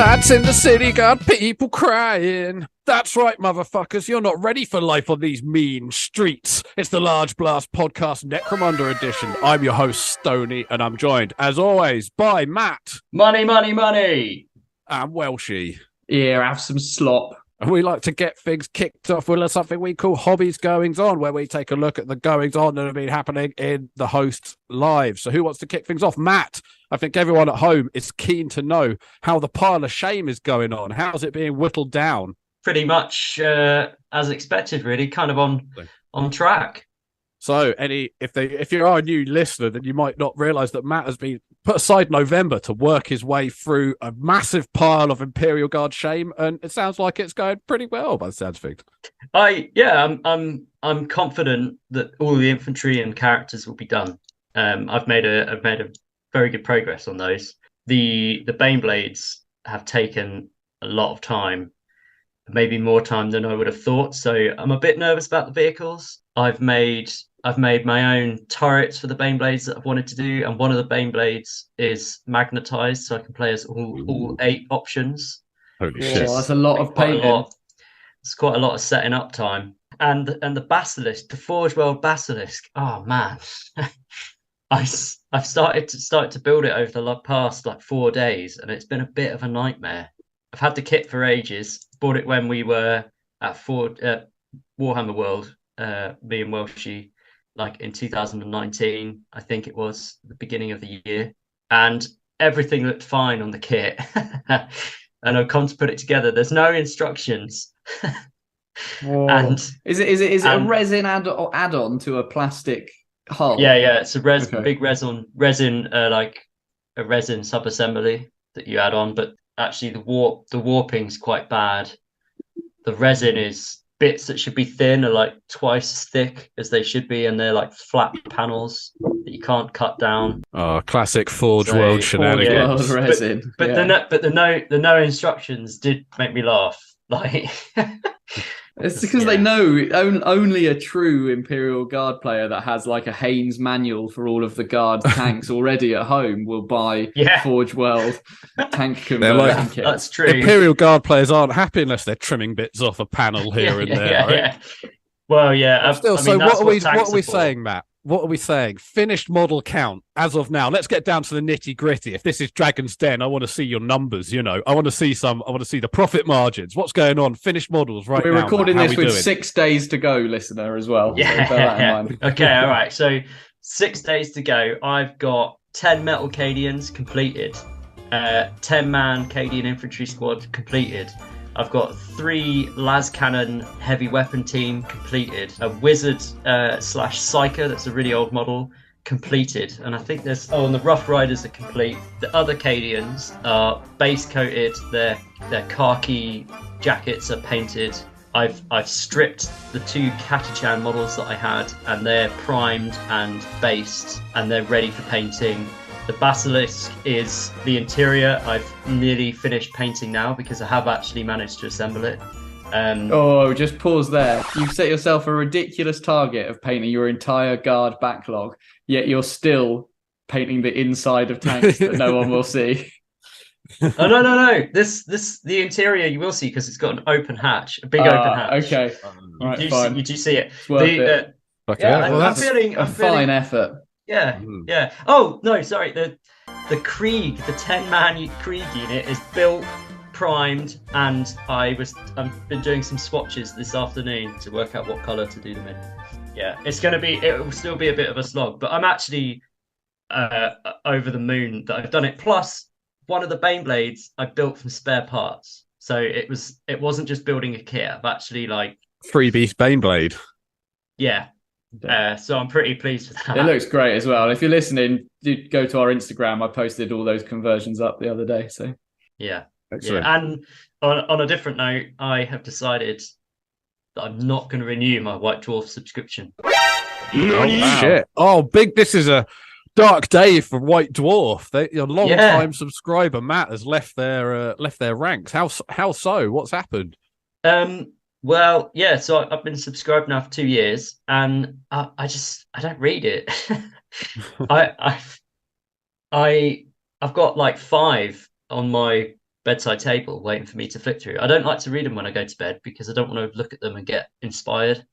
Sights in the city got people crying. That's right, motherfuckers. You're not ready for life on these mean streets. It's the Large Blast Podcast Necromunda edition. I'm your host, Stoney, and I'm joined, as always, by Matt. Money, money, money. And Welshie. Yeah, have some slop. And we like to get things kicked off with something we call Hobbies Goings On, where we take a look at the goings on that have been happening in the host's lives. So who wants to kick things off? Matt, I think everyone at home is keen to know how the pile of shame is going on. How's it being whittled down? Pretty much as expected, really, kind of on track. So, if you are a new listener, then you might not realise that Matt has been put aside November to work his way through a massive pile of Imperial Guard shame, and it sounds like it's going pretty well by the sounds of things. I'm confident that all the infantry and characters will be done. I've made a very good progress on those. The Baneblades have taken a lot of time, maybe more time than I would have thought. So I'm a bit nervous about the vehicles. I've made my own turrets for the Baneblades that I've wanted to do, and one of the Baneblades is magnetized, so I can play as all 8 options. Holy shit! That's a lot of painting. It's quite a lot of setting up time. And the Basilisk, the Forge World Basilisk. Oh man, I've started to build it over the past 4 days, and it's been a bit of a nightmare. I've had the kit for ages. Bought it when we were at Warhammer World, me and Welshie, in 2019, I think it was the beginning of the year, and everything looked fine on the kit. And I've come to put it together. There's no instructions. And is it a resin add-on to a plastic hull? Yeah, it's a big resin, like a resin sub-assembly that you add on, but actually the warping's quite bad. The resin is bits that should be thin are like twice as thick as they should be, and they're like flat panels that you can't cut down. Oh, classic Forge World shenanigans. World resin. But the no instructions did make me laugh. It's because they know only a true Imperial Guard player that has like a Haynes manual for all of the Guard tanks already at home will buy Forge World tank conversion kits. That's true. Imperial Guard players aren't happy unless they're trimming bits off a panel here and there. Right? Yeah. Well, yeah. Still, so what are we saying, Matt? What are we saying? Finished model count as of now. Let's get down to the nitty gritty. If this is Dragon's Den, I want to see your numbers. I want to see the profit margins. What's going on? Finished models right now. We're recording this with 6 days to go, listener, as well. Yeah. So bear that in mind. Okay. All right. So 6 days to go. I've got 10 metal Cadians completed. 10-man Cadian infantry squad completed. I've got 3 las cannon heavy weapon team completed. A wizard / psyker, that's a really old model, completed. And I think and the rough riders are complete. The other Cadians are base coated. Their khaki jackets are painted. I've stripped the 2 Catachan models that I had, and they're primed and based, and they're ready for painting. The Basilisk is the interior. I've nearly finished painting now because I have actually managed to assemble it. Just pause there. You've set yourself a ridiculous target of painting your entire Guard backlog, yet you're still painting the inside of tanks that no one will see. Oh, no. The interior you will see because it's got an open hatch, a big open hatch. Okay. You do see it. I'm feeling a fine effort. Yeah. Oh no, sorry. The Krieg, the 10-man Krieg unit is built, primed, and I've been doing some swatches this afternoon to work out what color to do them in. Yeah, it will still be a bit of a slog, but I'm actually over the moon that I've done it. Plus, one of the Baneblades I built from spare parts, so it wasn't just building a kit. I've actually freebie Baneblade. Yeah. So I'm pretty pleased with that. It looks great as well. If you're listening, do go to our Instagram. I posted all those conversions up the other day. So yeah. Excellent. Yeah. And on a different note, I have decided that I'm not going to renew my White Dwarf subscription. Shit! Oh, big! This is a dark day for White Dwarf. Your long-time subscriber Matt has left their ranks. How so? What's happened? Well, yeah, so I've been subscribed now for 2 years, and I don't read it. I've got 5 on my bedside table waiting for me to flick through. I don't like to read them when I go to bed because I don't want to look at them and get inspired.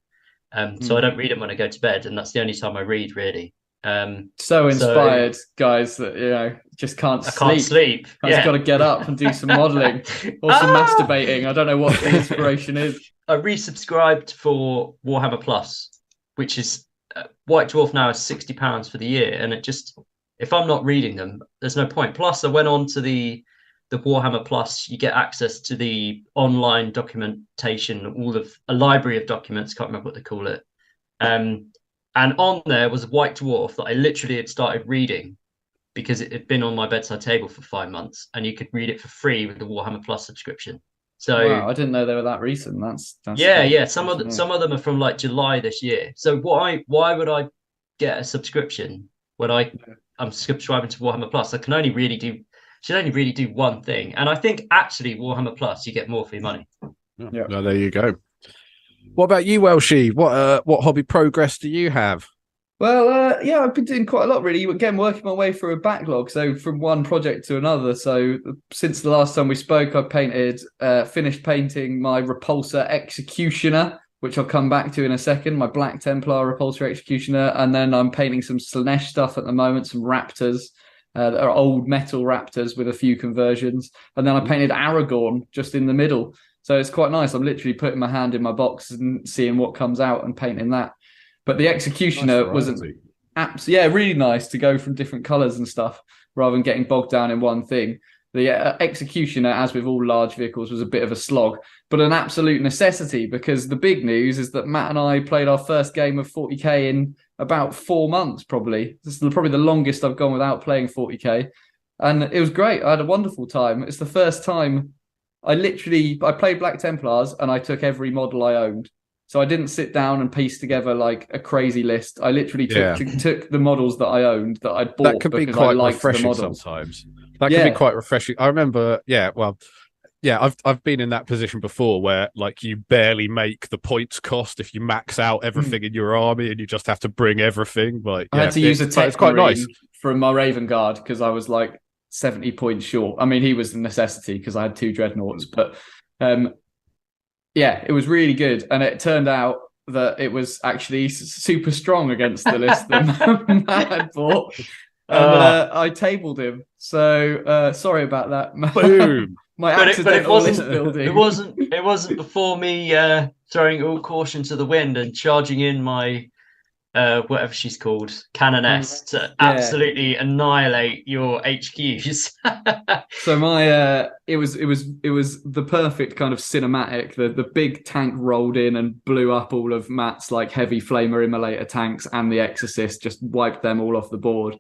So I don't read them when I go to bed, and that's the only time I read, really. So inspired, guys, that just can't sleep. Can't sleep. I've just got to get up and do some modelling or some masturbating. I don't know what the inspiration is. I resubscribed for Warhammer Plus, which is White Dwarf now is £60 for the year, and it just, if I'm not reading them, there's no point. Plus, I went on to the Warhammer Plus. You get access to the online documentation, all of a library of documents. Can't remember what they call it. And on there was White Dwarf that I literally had started reading because it had been on my bedside table for 5 months, and you could read it for free with the Warhammer Plus subscription. So wow, I didn't know they were that recent. That's yeah. Some of them are from like July this year. So why would I get a subscription when I'm subscribing to Warhammer Plus? I should only really do one thing. And I think actually Warhammer Plus, you get more for your money. Yeah. No, there you go. What about you, Welshie? What hobby progress do you have? Well, I've been doing quite a lot, really. Again, working my way through a backlog, so from one project to another. So since the last time we spoke, I finished painting my Repulsor Executioner, which I'll come back to in a second, my Black Templar Repulsor Executioner. And then I'm painting some Slaanesh stuff at the moment, some Raptors that are old metal Raptors with a few conversions. And then I painted Aragorn just in the middle. So it's quite nice. I'm literally putting my hand in my box and seeing what comes out and painting that. But the Executioner wasn't really nice to go from different colours and stuff rather than getting bogged down in one thing. The Executioner, as with all large vehicles, was a bit of a slog, but an absolute necessity, because the big news is that Matt and I played our first game of 40k in about 4 months, probably. This is probably the longest I've gone without playing 40k. And it was great. I had a wonderful time. It's the first time I played Black Templars and I took every model I owned. So I didn't sit down and piece together like a crazy list. I literally took the models that I owned that I'd bought. That can be quite refreshing sometimes. That can be quite refreshing. I remember, I've been in that position before where like you barely make the points cost if you max out everything in your army and you just have to bring everything. Like I had to use a tech quite nice from my Raven Guard because I was like 70 points short. I mean, he was a necessity because I had 2 dreadnoughts, but it was really good. And it turned out that it was actually super strong against the list that Matt had bought. And I tabled him. So sorry about that. Boom. It wasn't before me throwing all caution to the wind and charging in my whatever she's called, Canoness, to absolutely annihilate your HQs. So my it was the perfect kind of cinematic. The big tank rolled in and blew up all of Matt's like heavy flamer immolator tanks, and the Exorcist just wiped them all off the board.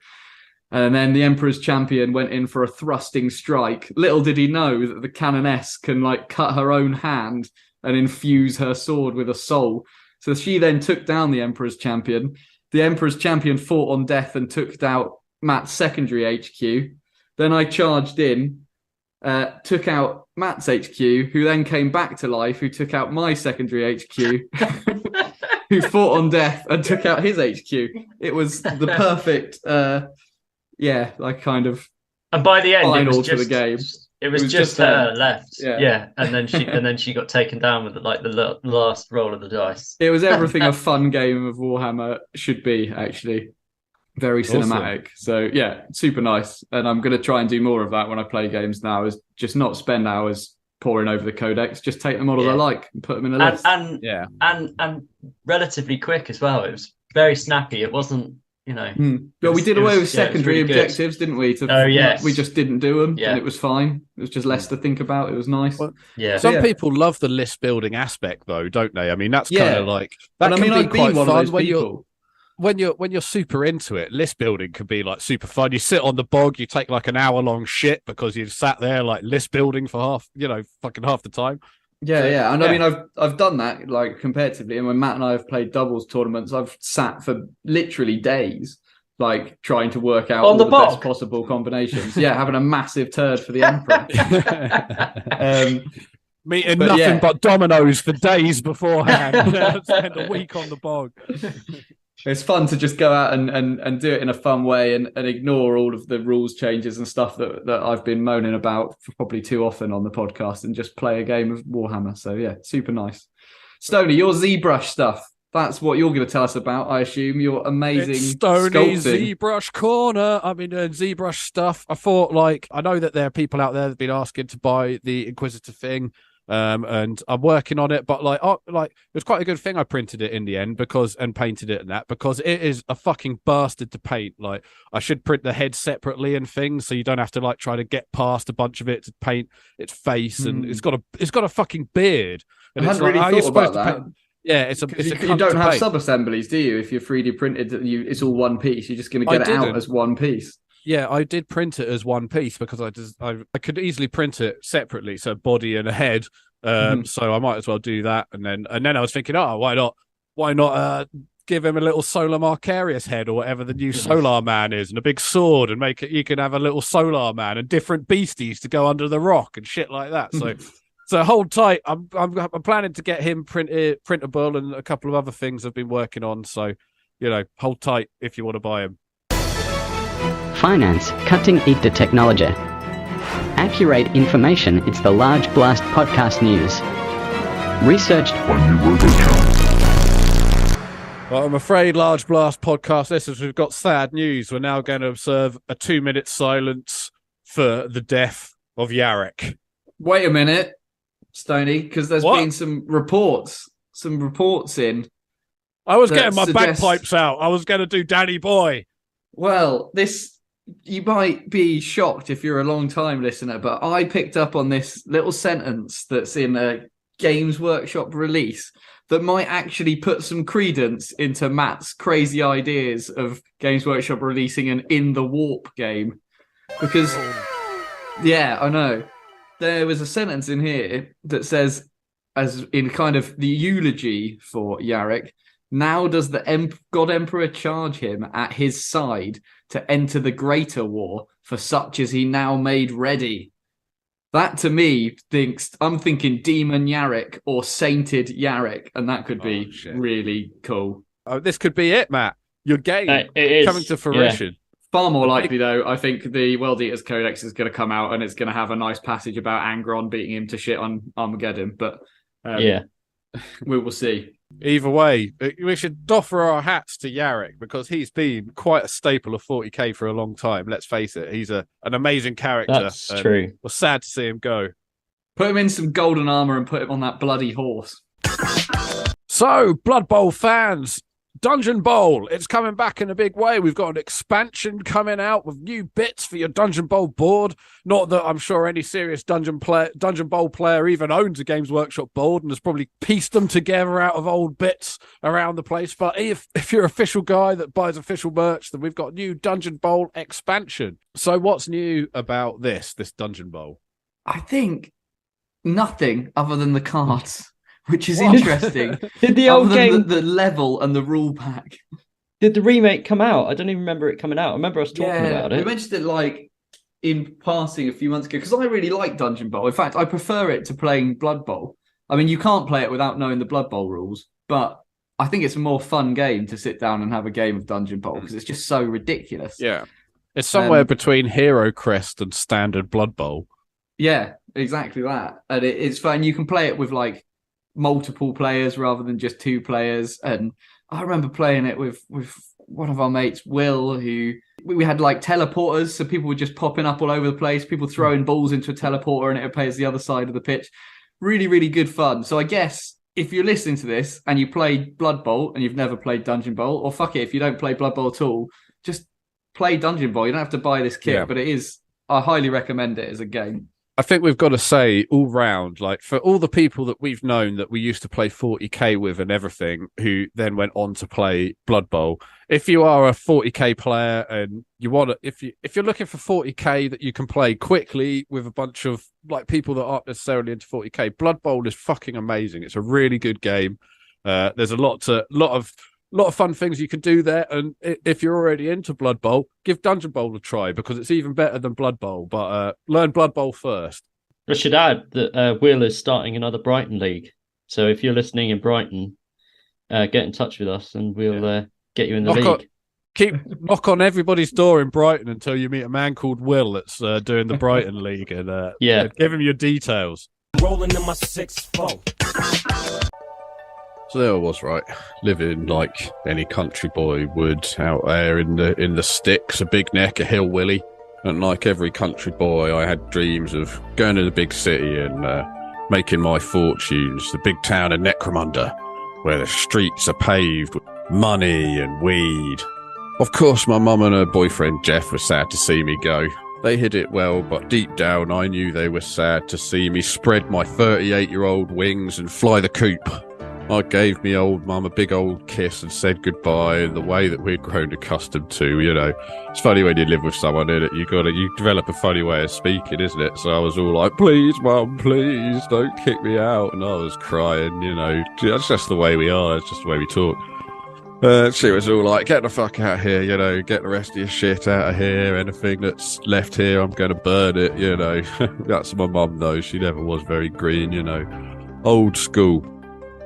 And then the Emperor's Champion went in for a thrusting strike. Little did he know that the Canoness can like cut her own hand and infuse her sword with a soul. So she then took down the Emperor's Champion. The Emperor's Champion fought on death and took out Matt's secondary HQ. Then I charged in, took out Matt's HQ, who then came back to life, who took out my secondary HQ, who fought on death and took out his HQ. It was the perfect, kind of. And by the end, final to the game. It was just her left, and then she got taken down with the last roll of the dice. It was everything a fun game of Warhammer should be, actually. Very cinematic. Awesome. So yeah, super nice. And I'm going to try and do more of that when I play games now. Is just not spend hours poring over the codex. Just take the models I like and put them in a list. And relatively quick as well. It was very snappy. It wasn't. But we did away with secondary objectives, didn't we? We just didn't do them, and it was fine. It was just less to think about. It was nice. Well, some people love the list building aspect, though, don't they? I mean, that's kind of like that. Can be quite fun when you're super into it. List building can be like super fun. You sit on the bog, you take like an hour long shit because you sat there like list building for half the time. Yeah. And I mean, I've done that like competitively, and when Matt and I have played doubles tournaments, I've sat for literally days, like trying to work out all the best possible combinations. Having a massive turd for the Emperor. Meeting nothing but dominoes for days beforehand. Spend a week on the bog. It's fun to just go out and do it in a fun way and ignore all of the rules changes and stuff that I've been moaning about for probably too often on the podcast and just play a game of Warhammer. So yeah, super nice. Stoney, your ZBrush stuff. That's what you're going to tell us about, I assume. Your amazing it's Stoney's sculpting. ZBrush corner. I've been doing ZBrush stuff. I thought, I know that there are people out there that have been asking to buy the Inquisitor thing, and I'm working on it. But it was quite a good thing I printed it in the end and painted it and that, because it is a fucking bastard to paint. Like, I should print the head separately and things, so you don't have to try to get past a bunch of it to paint its face, and it's got a fucking beard. And I hadn't really thought about that. Yeah, it's a you don't have sub-assemblies, do you? If you're 3D printed, it's all one piece. You're just going to get it out as one piece. Yeah, I did print it as one piece because I could easily print it separately, so body and a head. So I might as well do that. And then I was thinking, why not give him a little Solar Marcarius head or whatever the new Solar Man is, and a big sword, and make it you can have a little Solar Man and different beasties to go under the rock and shit like that. So. So hold tight. I'm planning to get him printable and a couple of other things I've been working on. So, hold tight if you want to buy him. Finance, cutting-edge technology. Accurate information, it's the Large Blast Podcast News. Researched by New World Account. Well, I'm afraid, Large Blast Podcast listeners, we've got sad news. We're now going to observe a 2-minute silence for the death of Yarrick. Wait a minute, Stoney, because there's been some reports in. I was getting my bagpipes out. I was going to do Danny Boy. Well, you might be shocked if you're a long-time listener, but I picked up on this little sentence that's in a Games Workshop release that might actually put some credence into Matt's crazy ideas of Games Workshop releasing an In the Warp game. Because, yeah, I know. There was a sentence in here that says, as in kind of the eulogy for Yarrick, now does the God Emperor charge him at his side to enter the greater war, for such as he now made ready. That to me I'm thinking Demon Yarrick or Sainted Yarrick, and that could be really cool. Oh, this could be it, Matt. Your game coming to fruition. Yeah. Far more likely, though, I think the World Eaters Codex is going to come out and it's going to have a nice passage about Angron beating him to shit on Armageddon. But we will see. Either way, we should offer our hats to Yarrick because he's been quite a staple of 40k for a long time. Let's face it, he's an amazing character. That's true. We're sad to see him go. Put him in some golden armor and put him on that bloody horse. So, Blood Bowl fans, Dungeon Bowl, it's coming back in a big way. We've got an expansion coming out with new bits for your Dungeon Bowl board. Not that I'm sure any serious Dungeon Bowl player even owns a Games Workshop board and has probably pieced them together out of old bits around the place. But if you're an official guy that buys official merch, then we've got new Dungeon Bowl expansion. So what's new about this Dungeon Bowl? I think nothing other than the cards. Which is interesting. Did the old game... the level and the rule pack. Did the remake come out? I don't even remember it coming out. I remember us talking about it. We mentioned it in passing a few months ago because I really like Dungeon Bowl. In fact, I prefer it to playing Blood Bowl. I mean, you can't play it without knowing the Blood Bowl rules, but I think it's a more fun game to sit down and have a game of Dungeon Bowl because it's just so ridiculous. Yeah. It's somewhere between Hero Crest and standard Blood Bowl. Yeah, exactly that. And it's fun. You can play it with multiple players rather than just 2 players. And I remember playing it with one of our mates, Will, who we had teleporters, so people were just popping up all over the place, people throwing balls into a teleporter and it would play as the other side of the pitch. Really, really good fun. So I guess if you're listening to this and you played Blood Bowl and you've never played Dungeon Bowl, or fuck it, if you don't play Blood Bowl at all, just play Dungeon Bowl. You don't have to buy this kit, but I highly recommend it as a game. I think we've got to say all round, for all the people that we've known that we used to play 40k with and everything, who then went on to play Blood Bowl. If you are a 40k player and you want to, if you're looking for 40k that you can play quickly with a bunch of people that aren't necessarily into 40k, Blood Bowl is fucking amazing. It's a really good game. There's a lot of fun things you can do there, and if you're already into Blood Bowl, give Dungeon Bowl a try because it's even better than Blood Bowl, but learn Blood Bowl first. I should add that Will is starting another Brighton league, so if you're listening in Brighton, get in touch with us and we'll get you in the league. Knock on everybody's door in Brighton until you meet a man called Will that's doing the Brighton League, and give him your details. Rolling in my 6-4. So there I was, right, living like any country boy would out there in the sticks, a big neck, a hill willy, and like every country boy, I had dreams of going to the big city and making my fortunes, the big town of Necromunda, where the streets are paved with money and weed. Of course, my mum and her boyfriend Jeff were sad to see me go. They hid it well, but deep down I knew they were sad to see me spread my 38-year-old wings and fly the coop. I gave me old mum a big old kiss and said goodbye in the way that we'd grown accustomed to, you know. It's funny when you live with someone, isn't it? You develop a funny way of speaking, isn't it? So I was all like, please, mum, please, don't kick me out. And I was crying, you know. It's just the way we are. It's just the way we talk. She was all like, get the fuck out of here, you know, get the rest of your shit out of here. Anything that's left here, I'm going to burn it, you know. That's my mum, though. She never was very green, you know. Old school.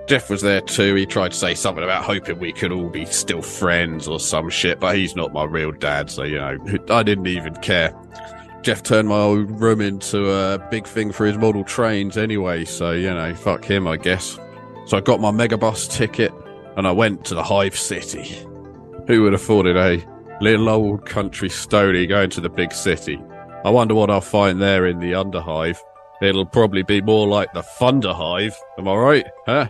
Jeff was there too. He tried to say something about hoping we could all be still friends or some shit, but he's not my real dad, so, you know, I didn't even care. Jeff turned my old room into a big thing for his model trains anyway, so, you know, fuck him, I guess. So I got my megabus ticket, and I went to the Hive City. Who would have thought it, eh? Little old country stony going to the big city. I wonder what I'll find there in the Underhive. It'll probably be more like the Thunderhive. Am I right? Huh?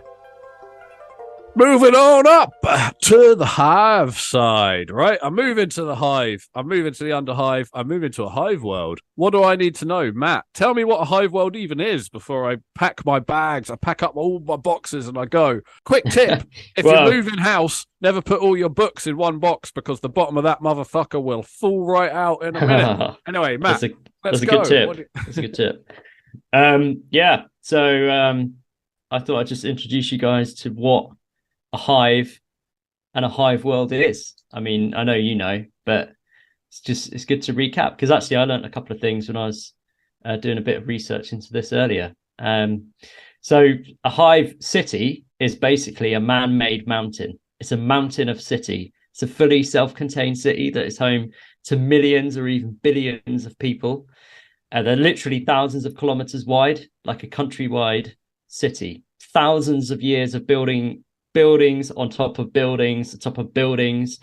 Moving on up to the Hive side, right? I'm moving to the Hive. I'm moving to the Underhive. I'm moving to a Hive world. What do I need to know? Matt, tell me what a Hive world even is before I pack my bags. I pack up all my boxes and I go. Quick tip. If you move in house, never put all your books in one box because the bottom of that motherfucker will fall right out in a minute. Anyway, Matt, that's a good tip. That's a good tip. So I thought I'd just introduce you guys to what a hive and a hive world is. I mean, I know you know, but it's good to recap, because actually I learned a couple of things when I was doing a bit of research into this earlier. So a hive city is basically a man-made mountain. It's a mountain of city. It's a fully self-contained city that is home to millions or even billions of people. They're literally thousands of kilometers wide, like a countrywide city. Thousands of years of buildings on top of buildings, on top of buildings.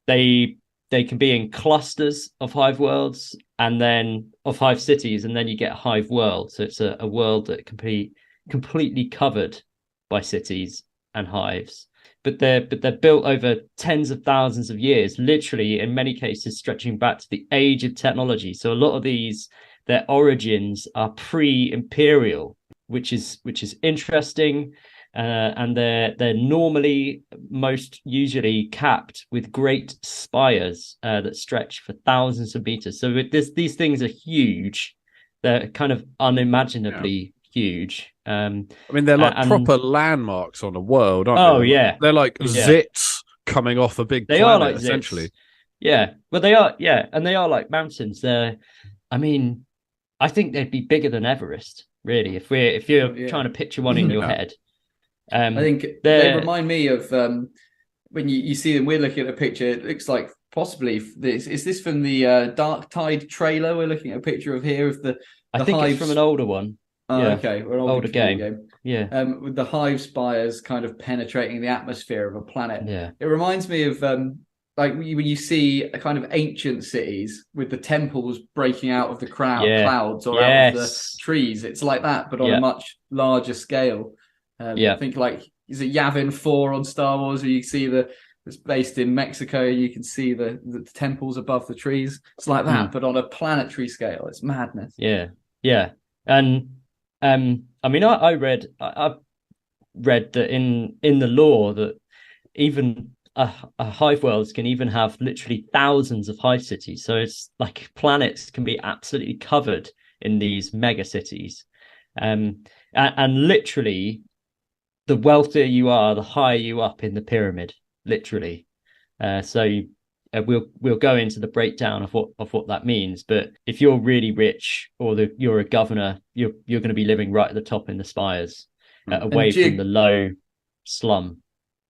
They can be in clusters of hive worlds and then of hive cities, and then you get a hive world. So it's a world that can be completely covered by cities and hives. But they're built over tens of thousands of years, literally in many cases stretching back to the age of technology. So a lot of these, their origins are pre-imperial, which is interesting. And they're normally most usually capped with great spires that stretch for thousands of meters. So these things are huge. They're kind of unimaginably huge. I mean, they're like proper landmarks on the world, aren't they? Yeah. They're like zits coming off a big planet, are like essentially. Zits. Yeah, well, they are. Yeah, and they are like mountains. I think they'd be bigger than Everest, really, if you're trying to picture one in your head. I think they remind me of when you see them. We're looking at a picture. It looks like possibly is this from the Dark Tide trailer? We're looking at a picture of here of the I think hives. It's from an older one. Okay, we're an older game. Yeah, with the hive spires kind of penetrating the atmosphere of a planet. Yeah, it reminds me of like when you see a kind of ancient cities with the temples breaking out of the clouds or out of the trees. It's like that, but on a much larger scale. I think like, is it Yavin 4 on Star Wars, where you see it's based in Mexico, you can see the temples above the trees. It's like that, but on a planetary scale. It's madness. Yeah. And I mean, I've read that in the lore that even a hive worlds can even have literally thousands of hive cities. So it's like planets can be absolutely covered in these mega cities, and literally, the wealthier you are, the higher you up in the pyramid, literally. We'll go into the breakdown of what that means. But if you're really rich, or you're a governor, you're going to be living right at the top in the spires, away from the low slum.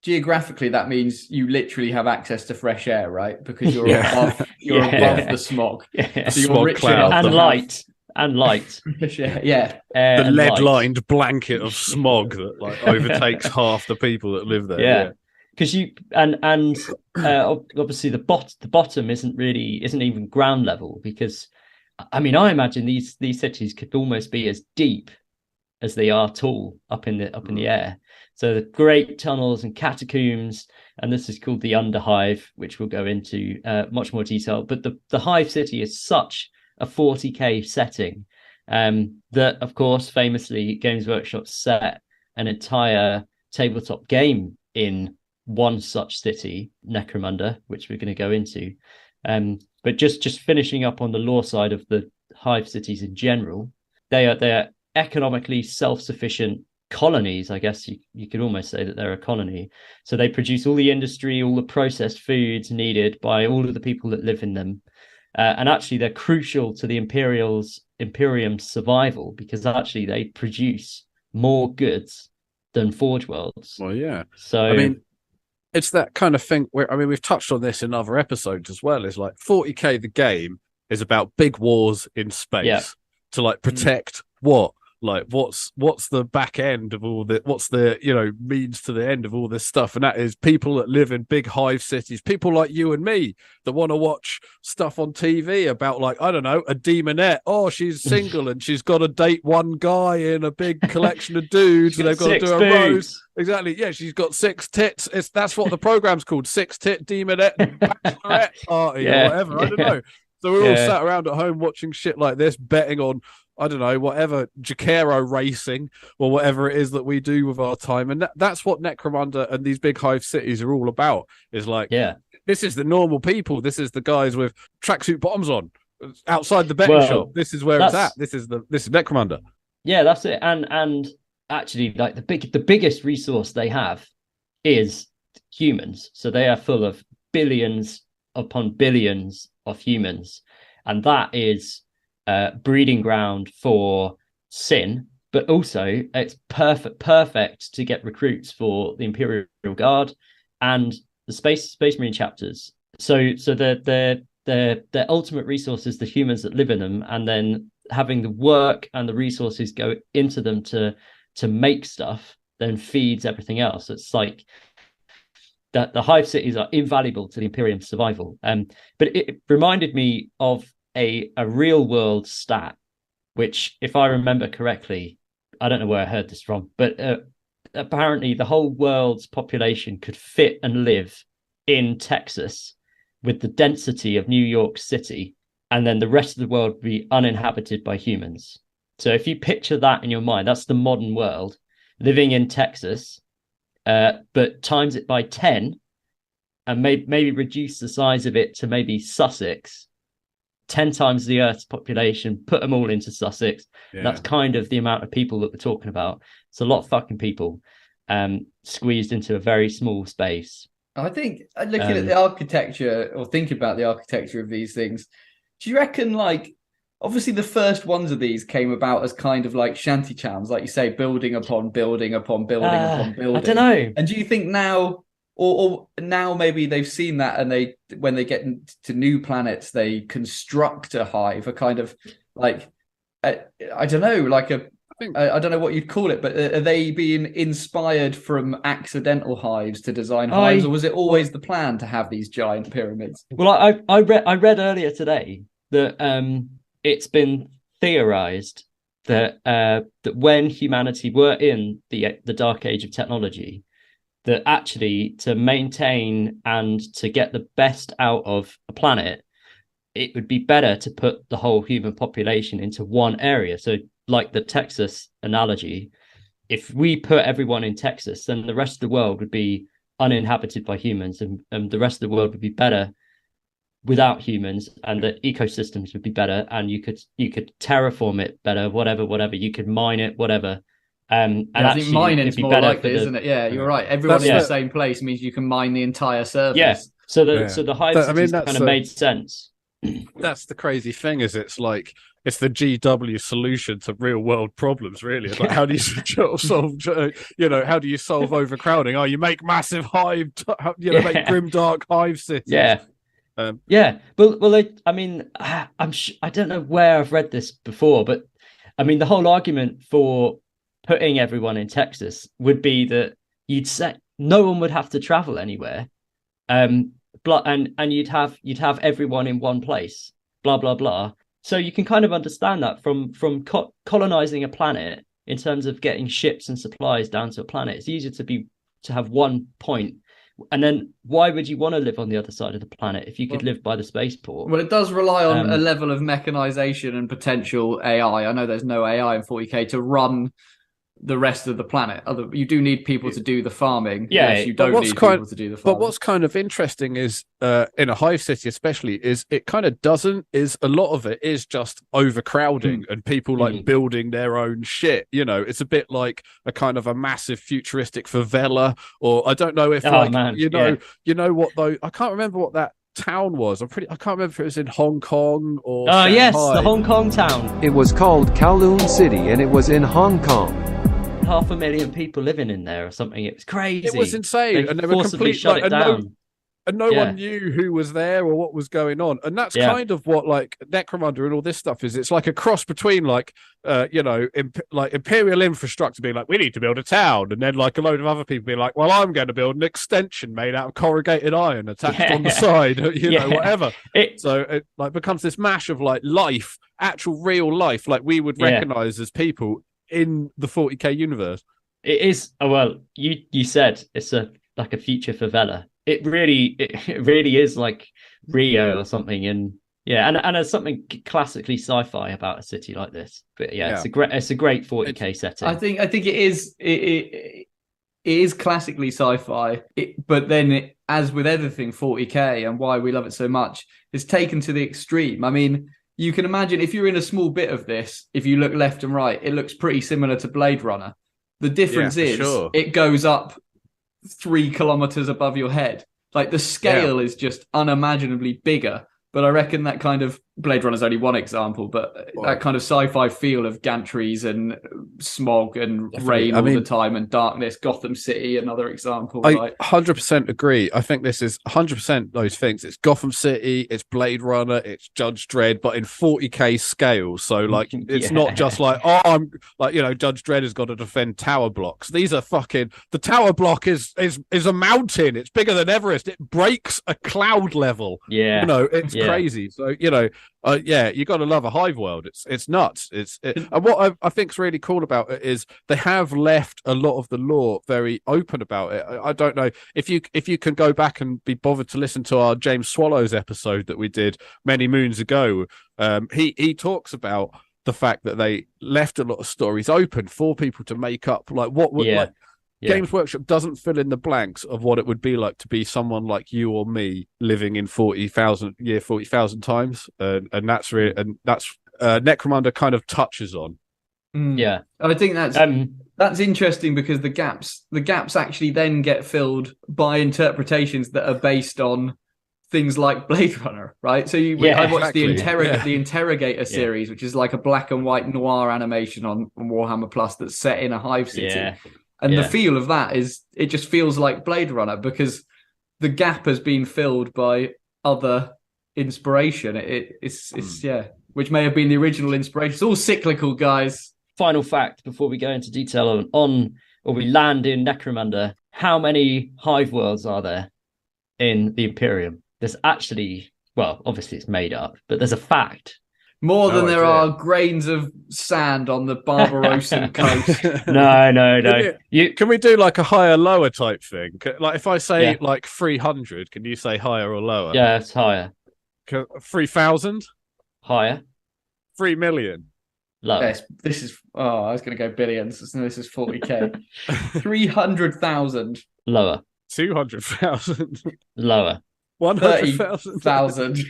geographically, that means you literally have access to fresh air, right? Because you're above the smog. Yeah. So you're smog rich cloud. And light. And light. Yeah. The lead-lined blanket of smog that like overtakes half the people that live there. Yeah. Because obviously the bottom isn't even ground level, because I mean, I imagine these cities could almost be as deep as they are tall up in the air. So the great tunnels and catacombs, and this is called the Underhive, which we'll go into much more detail. But the Hive City is such a 40k setting that, of course, famously Games Workshop set an entire tabletop game in one such city, Necromunda, which we're going to go into. But just finishing up on the lore side of the Hive cities in general, they are economically self-sufficient colonies. I guess you could almost say that they're a colony. So they produce all the industry, all the processed foods needed by all of the people that live in them. And actually, they're crucial to the Imperium's survival, because actually they produce more goods than Forge Worlds. Well, yeah. So I mean, it's that kind of thing where, I mean, we've touched on this in other episodes as well. Is like 40k, the game is about big wars in space to like protect what? Like what's the back end of all the, what's the, you know, means to the end of all this stuff? And that is people that live in big hive cities, people like you and me that want to watch stuff on TV about, like, I don't know, a demonette. Oh, she's single and she's got to date one guy in a big collection of dudes and they've got to do a rose. Exactly. Yeah, she's got 6 tits. That's what the program's called, 6-tit demonette bachelorette party or whatever. I don't know. So we're all sat around at home watching shit like this, betting on, I don't know, whatever, Jacaro racing or whatever it is that we do with our time. And that's what Necromunda and these big hive cities are all about, is like, this is the normal people. This is the guys with tracksuit bottoms on outside the betting shop. This is where it's at. This is Necromunda. Yeah, that's it. And actually, like the biggest resource they have is humans. So they are full of billions upon billions of humans. And that is breeding ground for sin, but also it's perfect to get recruits for the Imperial Guard and the Space Marine chapters. So their ultimate resource is the humans that live in them, and then having the work and the resources go into them to make stuff then feeds everything else. It's like that the hive cities are invaluable to the Imperium's survival. But it reminded me of a real world stat, which, if I remember correctly, I don't know where I heard this from, but apparently the whole world's population could fit and live in Texas with the density of New York City, and then the rest of the world would be uninhabited by humans. So if you picture that in your mind, that's the modern world living in Texas, but times it by 10 and maybe reduce the size of it to maybe Sussex, 10 times the Earth's population, put them all into Sussex. That's kind of the amount of people that we're talking about. It's a lot of fucking people squeezed into a very small space. I think looking at the architecture, or thinking about the architecture of these things, do you reckon, like, obviously the first ones of these came about as kind of like shanty towns, like you say, building upon building upon building upon building. I don't know. And do you think now, or now maybe they've seen that, and when they get to new planets, they construct a hive, a kind of like, I don't know, like I don't know what you'd call it, but are they being inspired from accidental hives to design hives, or was it always the plan to have these giant pyramids? Well, I read earlier today that it's been theorized that when humanity were in the dark age of technology, that actually to maintain and to get the best out of a planet, it would be better to put the whole human population into one area. So like the Texas analogy, if we put everyone in Texas, then the rest of the world would be uninhabited by humans, and the rest of the world would be better without humans, and the ecosystems would be better, and you could terraform it better, whatever, you could mine it, whatever. And I think mining's more likely, isn't it? Yeah, you're right. Everyone in the same place means you can mine the entire surface. Yeah. So the hive cities kind of made sense. That's the crazy thing, is it's like it's the GW solution to real world problems, really. It's like, how do you solve, how do you solve overcrowding? Oh, you make massive hive, make grimdark hive cities. Yeah. Well, I mean, I don't know where I've read this before, but I mean, the whole argument for putting everyone in Texas would be that you'd say no one would have to travel anywhere, and you'd have everyone in one place, blah blah blah. So you can kind of understand that from colonizing a planet in terms of getting ships and supplies down to a planet. It's easier to have one point. And then why would you want to live on the other side of the planet if you could live by the spaceport? Well, it does rely on a level of mechanization and potential AI. I know there's no AI in 40k to run the rest of the planet. You do need people to do the farming. Yeah, you don't need people to do the farming. But what's kind of interesting is, in a hive city especially, is it kind of is a lot of it is just overcrowding and people like building their own shit. It's a bit like a kind of a massive futuristic favela, or I don't know if you know what though. I can't remember what that town was. I can't remember if it was in Hong Kong or Shanghai. Yes, the Hong Kong town. It was called Kowloon City, and it was in Hong Kong. 500,000 people living in there or something. It was crazy. It was insane, and they were completely shut it down. No one knew who was there or what was going on. And that's kind of what like Necromunda and all this stuff is. It's like a cross between like imperial infrastructure being like, we need to build a town, and then like a load of other people being like, well, I'm going to build an extension made out of corrugated iron attached on the side, whatever. So it like becomes this mash of like life, actual real life, like we would recognize as people in the 40k universe. It is. Oh, well, you said it's like a future favela. It really is like Rio or something, and there's something classically sci-fi about a city like this. But it's a great 40k setting. I think it is. It is classically sci-fi, but then as with everything 40k and why we love it so much, it's taken to the extreme. I mean, you can imagine if you're in a small bit of this, if you look left and right, it looks pretty similar to Blade Runner. The difference is it goes up 3 kilometers above your head. Like the scale is just unimaginably bigger. But I reckon that kind of Blade Runner's only one example, but that kind of sci-fi feel of gantries and smog and rain all the time and darkness, Gotham City, another example. I 100% agree. I think this is 100% those things. It's Gotham City, it's Blade Runner, it's Judge Dredd, but in 40k scale. So like, it's not just like, I'm like, Judge Dredd has got to defend tower blocks. These are the tower block is a mountain. It's bigger than Everest. It breaks a cloud level. Yeah. It's crazy. So, you got to love a hive world. It's nuts. And what I think is really cool about it is they have left a lot of the lore very open about it. I don't know if you can go back and be bothered to listen to our James Swallows episode that we did many moons ago. He talks about the fact that they left a lot of stories open for people to make up, like what would Games Workshop doesn't fill in the blanks of what it would be like to be someone like you or me living in 40,000 times, and that's Necromunda kind of touches on. Yeah, I think that's interesting because the gaps actually then get filled by interpretations that are based on things like Blade Runner, right? So I watched the Interrogator series, which is like a black and white noir animation on Warhammer Plus that's set in a hive city. Yeah. And the feel of that it just feels like Blade Runner because the gap has been filled by other inspiration. It's which may have been the original inspiration. It's all cyclical, guys. Final fact before we go into detail on or we land in Necromunda, how many hive worlds are there in the Imperium? There's actually, well, obviously it's made up, but there's a fact. More than there are grains of sand on the Barbarossan coast. No. Can we do like a higher, lower type thing? Like if I say like 300, can you say higher or lower? Yeah, it's higher. 3,000? Higher. 3 million? Lower. Yes, I was going to go billions. This is 40k. 300,000. Lower. 200,000. Lower. 100,000.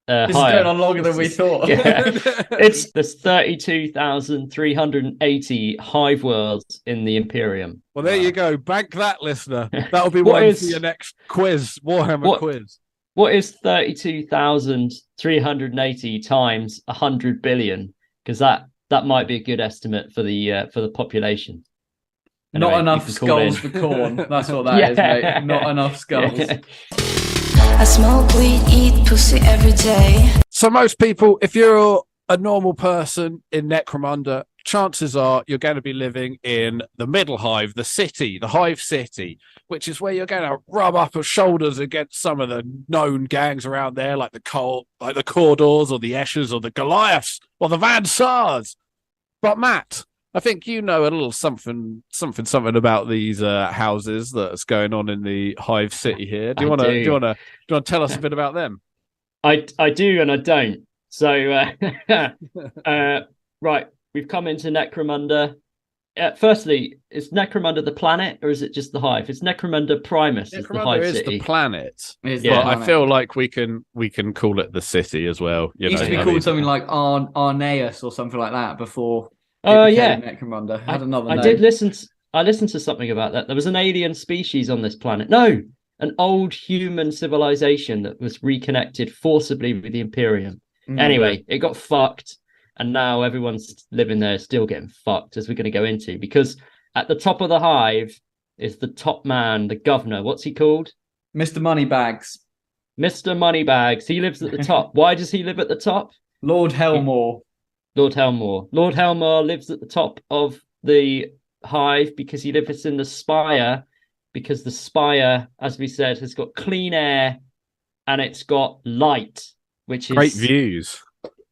This is going on longer than we thought. There's 32,380 hive worlds in the Imperium. Well, there you go. Bank that, listener. That'll be one for your next quiz, Warhammer quiz. What is 32,380 times 100 billion? Because that might be a good estimate for the population. Anyway, not enough skulls for corn. That's what that is, mate. Not enough skulls. Yeah. I smoke weed, eat pussy every day. So most people, if you're a normal person in Necromunda, chances are you're going to be living in the middle hive, the city, the hive city, which is where you're going to rub up your shoulders against some of the known gangs around there, like the Cawdors or the Eschers or the Goliaths or the Van Sars. But Matt, I think you know a little something about these houses that's going on in the Hive City here. Do you want to tell us a bit about them? I do and I don't. So right, we've come into Necromunda. Firstly, is Necromunda the planet or is it just the Hive? It's Necromunda Primus. Necromunda is the planet. Yeah, I feel like we can call it the city as well. It used to be called something like Arneus or something like that before. Necromunda. Had another name. I listened to something about that. There was an alien species on this planet. No, an old human civilization that was reconnected forcibly with the Imperium. Anyway, it got fucked, and now everyone's living there still getting fucked, as we're going to go into, because at the top of the Hive is the top man, the governor. What's he called? Mr. Moneybags. Mr. Moneybags. He lives at the top. Why does he live at the top? Lord Helmore. Lord Helmore lives at the top of the Hive because he lives in the spire, because the spire, as we said, has got clean air and it's got light, which is great views.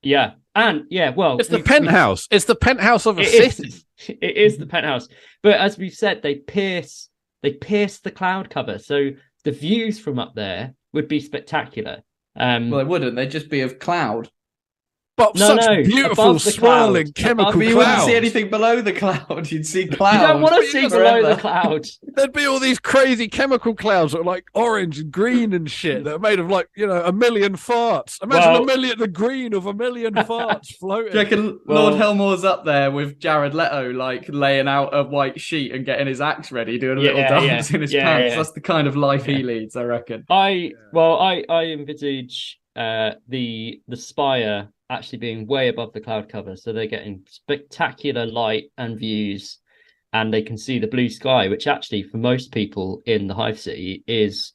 Yeah. And well, it's the penthouse. It's the penthouse of a city. It is the penthouse. But as we've said, they pierce the cloud cover. So the views from up there would be spectacular. Well, they wouldn't. They'd just be of cloud. But such beautiful, swirling chemical clouds. You wouldn't see anything below the cloud. You'd see clouds. You don't want to see below the cloud. There'd be all these crazy chemical clouds that are like orange and green and shit that are made of like, a million farts. Imagine the green of a million farts floating. Do you reckon Lord Helmore's up there with Jared Leto, like laying out a white sheet and getting his axe ready, doing a little dance in his pants? Yeah. That's the kind of life he leads, I reckon. I envisage the spire actually being way above the cloud cover, so they're getting spectacular light and views, and they can see the blue sky, which actually for most people in the Hive City is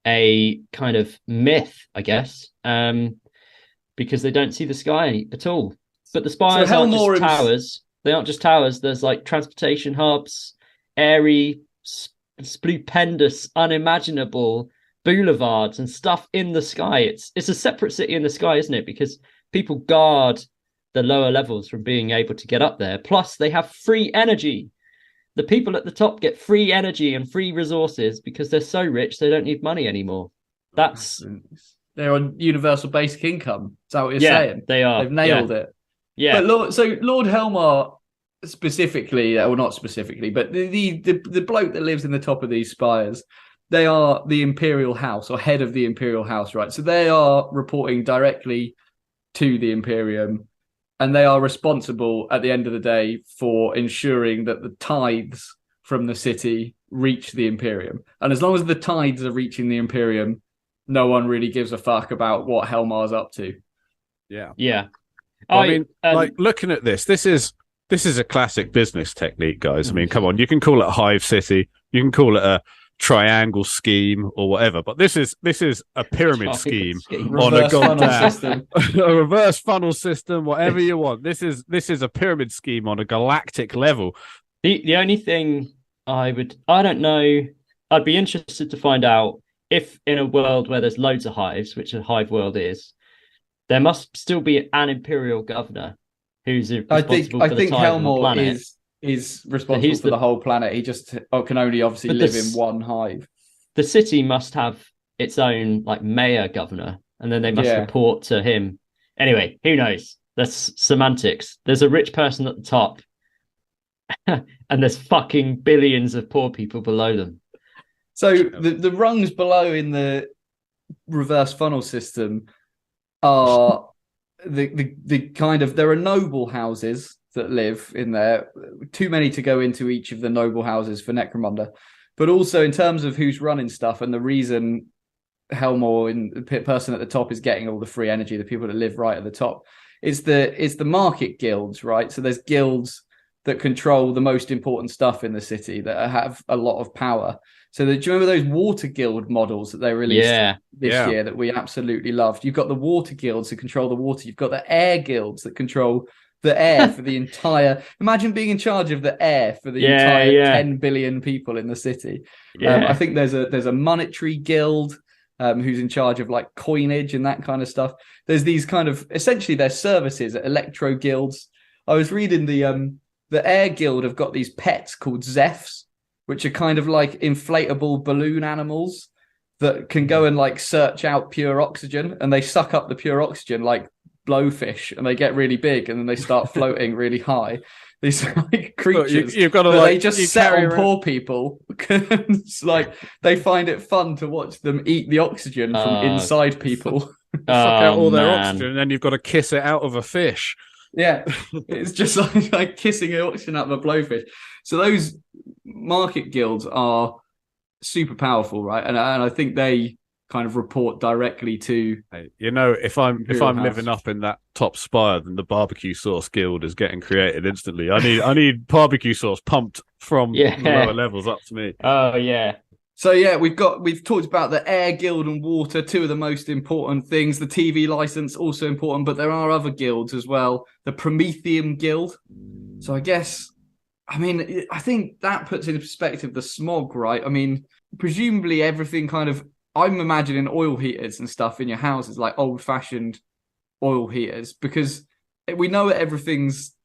a kind of myth, I guess, because they don't see the sky at all. But the spires aren't just towers. They aren't just towers. There's like transportation hubs, airy, stupendous, unimaginable boulevards and stuff in the sky. It's a separate city in the sky, isn't it? Because people guard the lower levels from being able to get up there. Plus, they have free energy. The people at the top get free energy and free resources because they're so rich they don't need money anymore. They're on universal basic income. Is that what you're saying? They are. They've nailed it. Yeah. But Lord Helmar specifically, or not specifically, but the bloke that lives in the top of these spires, they are the Imperial House or head of the Imperial House, right? So they are reporting directly to the Imperium, and they are responsible at the end of the day for ensuring that the tithes from the city reach the Imperium. And as long as the tithes are reaching the Imperium, no one really gives a fuck about what Helmar's up to. Yeah. I mean, like looking at this is a classic business technique, guys. I mean, come on, you can call it a Hive City, you can call it a triangle scheme or whatever, but this is a pyramid scheme on a goddamn a reverse funnel system, whatever you want. This is a pyramid scheme on a galactic level. The only thing I'd be interested to find out if in a world where there's loads of hives, which a hive world is, there must still be an imperial governor who's responsible for the tide on the planet. Is responsible for the whole planet. He just can only obviously live in one hive. The city must have its own like mayor governor, and then they must report to him. Anyway, who knows? That's semantics. There's a rich person at the top, and there's fucking billions of poor people below them. So the rungs below in the reverse funnel system are the kind of, there are noble houses that live in there, too many to go into each of the noble houses for Necromunda, but also in terms of who's running stuff and the reason Helmore and the person at the top is getting all the free energy, the people that live right at the top. It's the market guilds, right? So there's guilds that control the most important stuff in the city that have a lot of power. So do you remember those water guild models that they released this year that we absolutely loved? You've got the water guilds that control the water. You've got the air guilds that control the air for the entire... Imagine being in charge of the air for the entire 10 billion people in the city. I think there's a monetary guild who's in charge of like coinage and that kind of stuff. There's these kind of... Essentially, they're services at electro guilds. I was reading the air guild have got these pets called Zephs, which are kind of like inflatable balloon animals that can go and like search out pure oxygen, and they suck up the pure oxygen like blowfish, and they get really big, and then they start floating really high. These like creatures, you've got to like, they just set on poor people. It's like they find it fun to watch them eat the oxygen from inside people. Suck out all their oxygen, and then you've got to kiss it out of a fish. Yeah, it's just like kissing an oxygen out of a blowfish. So those market guilds are super powerful, right? And I think they kind of report directly to... Hey, you know, if I'm living up in that top spire, then the barbecue sauce guild is getting created instantly. I need barbecue sauce pumped from the lower levels up to me. Oh yeah. So yeah, we've talked about the air guild and water, two of the most important things. The TV license also important, but there are other guilds as well. The Prometheum guild. So I think that puts into perspective the smog, right? I mean, presumably everything kind of... I'm imagining oil heaters and stuff in your houses, like old-fashioned oil heaters, because we know that everything's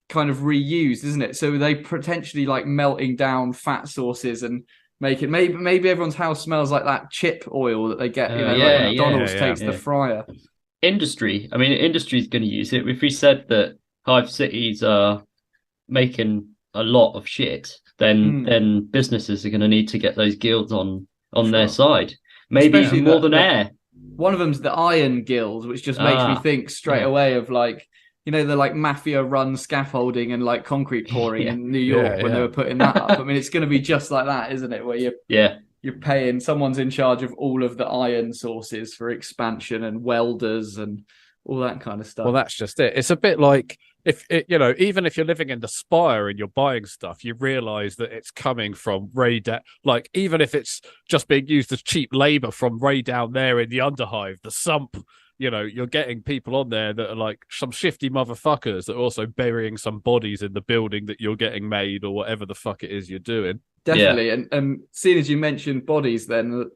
kind of reused, isn't it? So they potentially like melting down fat sources and make it... Maybe everyone's house smells like that chip oil that they get, like McDonald's takes the fryer. Industry's going to use it. If we said that Hive cities are making a lot of shit, then businesses are going to need to get those guilds on their side. Maybe even more than air. One of them's the Iron Guild, which just makes me think straight away of like, you know, the like mafia-run scaffolding and like concrete pouring in New York when they were putting that up. I mean, it's going to be just like that, isn't it? Where you're paying, someone's in charge of all of the iron sources for expansion and welders and all that kind of stuff. Well, that's just it. It's a bit like even if you're living in the Spire and you're buying stuff, you realise that it's coming from like even if it's just being used as cheap labour from Ray down there in the Underhive, the sump. You know, you're getting people on there that are like some shifty motherfuckers that are also burying some bodies in the building that you're getting made or whatever the fuck it is you're doing. Definitely, and seeing as you mentioned bodies, then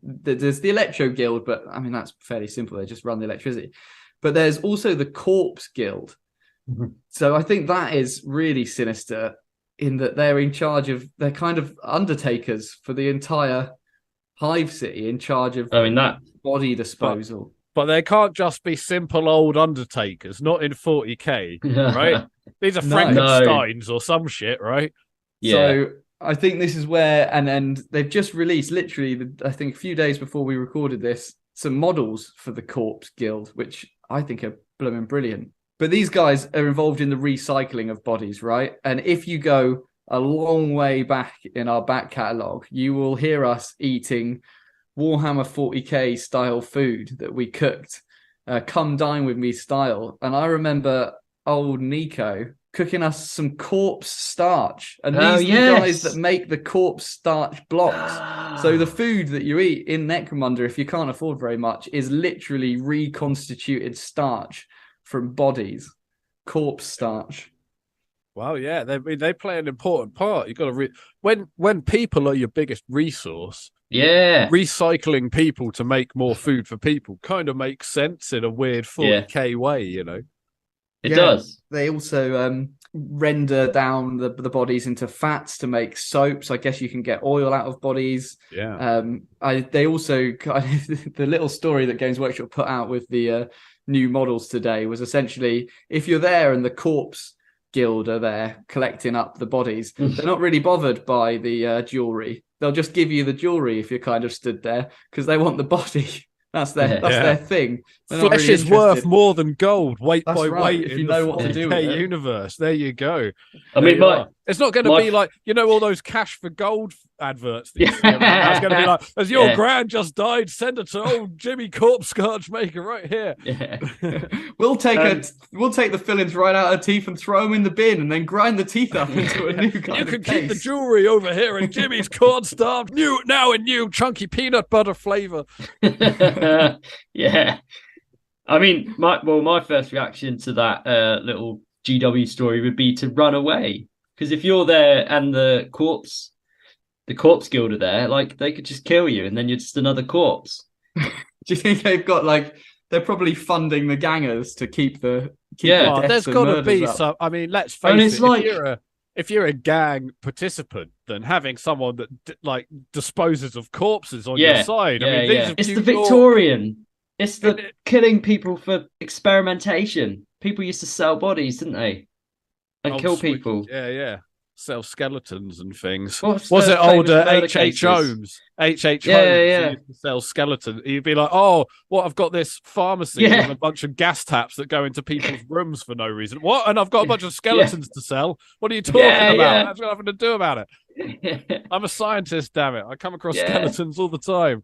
there's the Electro Guild, but I mean that's fairly simple. They just run the electricity. But there's also the Corpse Guild. So I think that is really sinister in that they're in charge of, they're kind of undertakers for the entire Hive City, in charge of body disposal. But they can't just be simple old undertakers, not in 40k, right? These are Frankensteins or some shit, right? Yeah. So I think this is where, and they've just released, literally, I think a few days before we recorded this, some models for the Corpse Guild, which I think are blooming brilliant. But these guys are involved in the recycling of bodies, right? And if you go a long way back in our back catalogue, you will hear us eating Warhammer 40k style food that we cooked, come dine with me style. And I remember old Nico cooking us some corpse starch. And these are the guys that make the corpse starch blocks. So the food that you eat in Necromunda, if you can't afford very much, is literally reconstituted starch from bodies, corpse starch. Well, yeah, they play an important part. You got to when people are your biggest resource. Yeah, recycling people to make more food for people kind of makes sense in a weird 40k way, you know. It does. They also render down the bodies into fats to make soaps. I guess you can get oil out of bodies. Yeah. They also the little story that Games Workshop put out with the new models today was essentially, if you're there and the Corpse Guild are there collecting up the bodies, they're not really bothered by the jewelry. They'll just give you the jewelry if you kind of stood there because they want the body. That's their thing. Flesh is worth more than gold, weight by right, weight if in you know what to do with it. universe. There you go. I mean, it's not going to be like, you know, all those cash for gold adverts. That's going to be like, as your grand just died, send it to old Jimmy Corpse Scourge Maker right here. Yeah. We'll take the fillings right out of teeth and throw them in the bin, and then grind the teeth up into a new kind of You can paste. keep the jewelry over here in Jimmy's cornstarch, now in new chunky peanut butter flavor. Yeah. I mean, my first reaction to that little GW story would be to run away, because if you're there and the corpse guild are there, like, they could just kill you and then you're just another corpse. Do you think they've got, like, they're probably funding the gangers to keep the there's got to be some. I mean, let's face it. Like, if you're a gang participant, then having someone that like disposes of corpses on your side. I mean, it's the Victorian. It's the killing people for experimentation. People used to sell bodies, didn't they? And kill people. Yeah. Sell skeletons and things. Was it old H.H. Holmes? H.H. Holmes used to sell skeletons. You'd be like, oh, I've got this pharmacy with a bunch of gas taps that go into people's rooms for no reason. What? And I've got a bunch of skeletons to sell. What are you talking about? That's got nothing to do about it. I'm a scientist, damn it. I come across skeletons all the time.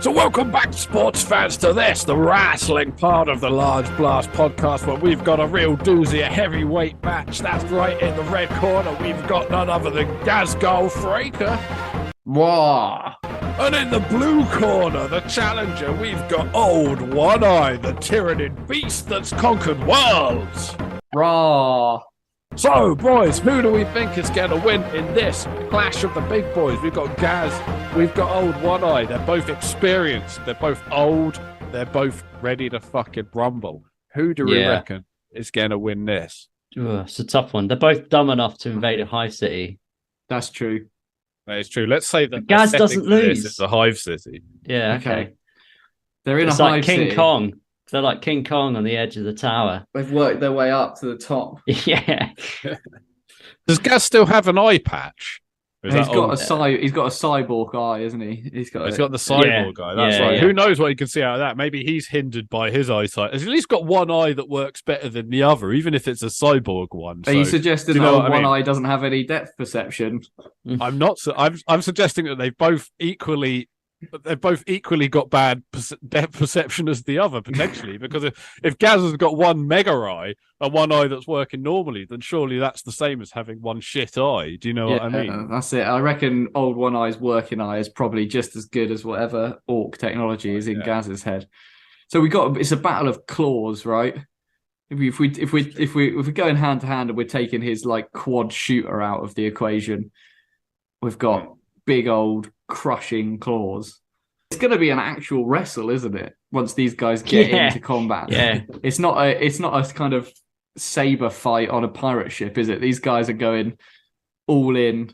So welcome back, sports fans, to the wrestling part of the Large Blast podcast, where we've got a real doozy, a heavyweight match. That's right, in the red corner, we've got none other than Gazgul Fraker. Wah. And in the blue corner, the challenger, we've got Old One-Eye, the tyrannid beast that's conquered worlds. Raw. So, boys, who do we think is going to win in this clash of the big boys? We've got Gaz, we've got Old One-Eye. They're both experienced, they're both old, they're both ready to fucking rumble. Who do we reckon is going to win this? It's a tough one. They're both dumb enough to invade a Hive city. That's true. That is true. Let's say that Gaz doesn't lose. It's a Hive city. Yeah, okay. They're in it's a like Hive King city. Kong. They're like King Kong on the edge of the tower. They've worked their way up to the top. Yeah. Does Gaz still have an eye patch? He's got a cyborg eye, isn't he? He's got the cyborg eye. That's right. Who knows what he can see out of that? Maybe he's hindered by his eyesight. He's at least got one eye that works better than the other, even if it's a cyborg one. Are you suggesting that one eye doesn't have any depth perception? I'm not. I'm suggesting that they've both equally got bad depth perception as the other, potentially, because if Gaz has got one mega eye and one eye that's working normally, then surely that's the same as having one shit eye. Do you know what I mean? That's it. I reckon Old One-Eye's working eye is probably just as good as whatever orc technology is in Gaz's head. So it's a battle of claws, right? If we're going hand to hand and we're taking his like quad shooter out of the equation, we've got big old crushing claws. It's going to be an actual wrestle, isn't it? Once these guys get into combat, it's not a kind of saber fight on a pirate ship, is it? These guys are going all in.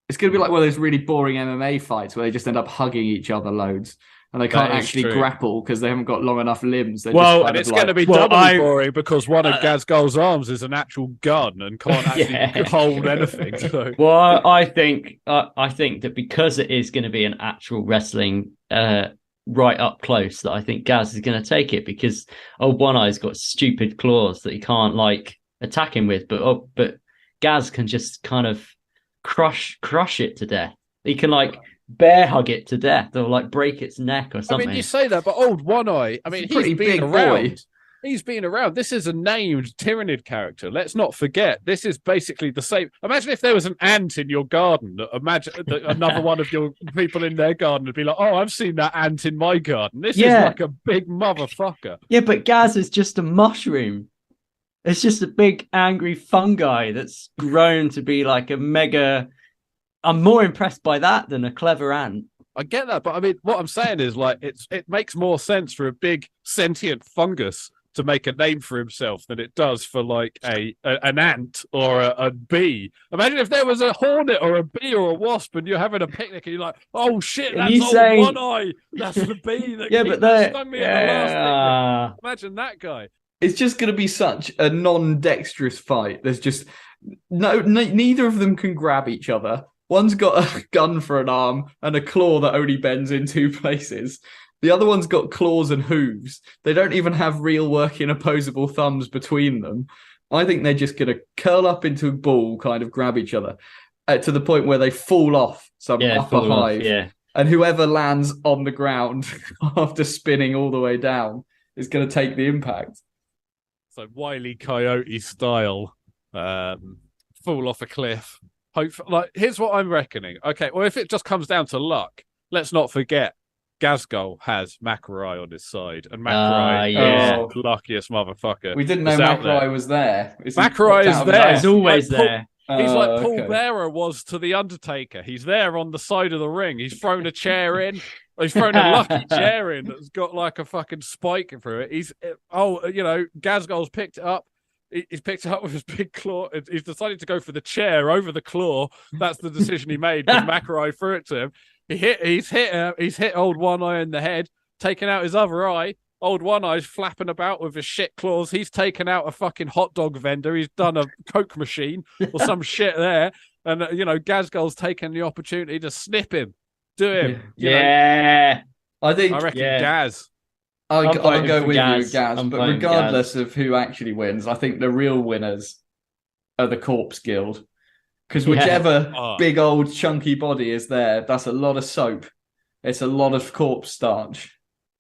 It's going to be like one of those really boring MMA fights where they just end up hugging each other loads. And they can't actually grapple because they haven't got long enough limbs. It's going to be doubly boring because one of Gazgul's arms is an actual gun and can't actually hold anything. So. Well, I think that because it is going to be an actual wrestling right up close, that I think Gaz is going to take it, because Old One-Eye's got stupid claws that he can't like attack him with, but Gaz can just kind of crush it to death. He can like bear hug it to death or like break its neck or something. I mean, you say that, but Old One-Eye, I mean, he's been around. Boy. He's been around. This is a named Tyrannid character. Let's not forget. This is basically the same. Imagine if there was an ant in your garden. Imagine that another one of your people in their garden would be like, oh, I've seen that ant in my garden. This is like a big motherfucker. Yeah, but Gaz is just a mushroom. It's just a big angry fungi that's grown to be like a mega... I'm more impressed by that than a clever ant. I get that, but I mean, what I'm saying is like it makes more sense for a big sentient fungus to make a name for himself than it does for like an ant or a bee. Imagine if there was a hornet or a bee or a wasp and you're having a picnic and you're like, oh shit, that's Old One-Eye. That's the bee that stung me in the last thing. Imagine that guy. It's just going to be such a non-dexterous fight. There's just neither of them can grab each other. One's got a gun for an arm and a claw that only bends in two places. The other one's got claws and hooves. They don't even have real working opposable thumbs between them. I think they're just going to curl up into a ball, kind of grab each other, to the point where they fall off some upper hive. And whoever lands on the ground after spinning all the way down is going to take the impact. So Wile E. Coyote style, fall off a cliff. Here's what I'm reckoning. Okay, well, if it just comes down to luck, let's not forget Gazgol has Macarai on his side, and Macarai is the luckiest motherfucker. We didn't know Macarai was there. Macarai is there. He's always there. He's like Paul Bearer was to The Undertaker. He's there on the side of the ring. He's thrown a chair in. He's thrown a lucky chair in that's got like a fucking spike through it. Gazgol's picked it up. He's picked it up with his big claw. He's decided to go for the chair over the claw. That's the decision he made because Macarai threw it to him. He's hit old One Eye in the head, taken out his other eye. Old One Eye's flapping about with his shit claws. He's taken out a fucking hot dog vendor. He's done a Coke machine or some shit there. And, Gazgol's taken the opportunity to snip him. Do him. I reckon Gaz. I'll go with Gaz. But regardless of who actually wins, I think the real winners are the Corpse Guild. Because whichever big old chunky body is there, that's a lot of soap. It's a lot of corpse starch.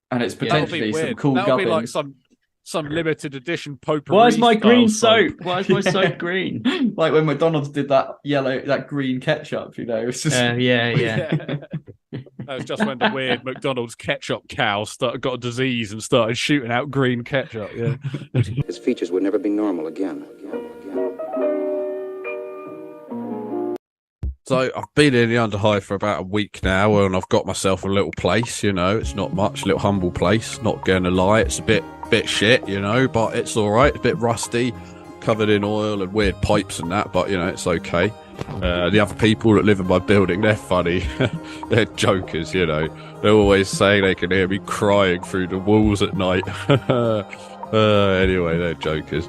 And it's potentially some cool gubbins. That'll be like some limited edition potpourri. Why is my green soap? Why is my soap green? Like when McDonald's did that green ketchup, It's just... That was just when the weird McDonald's ketchup cow got a disease and started shooting out green ketchup. Yeah, his features would never be normal again. So I've been in the Underhive for about a week now, and I've got myself a little place. It's not much, little humble place. Not gonna lie, it's a bit shit, but it's all right. It's a bit rusty, covered in oil and weird pipes and that, but it's okay. The other people that live in my building, they're funny. They're jokers, They're always saying they can hear me crying through the walls at night. Anyway, they're jokers.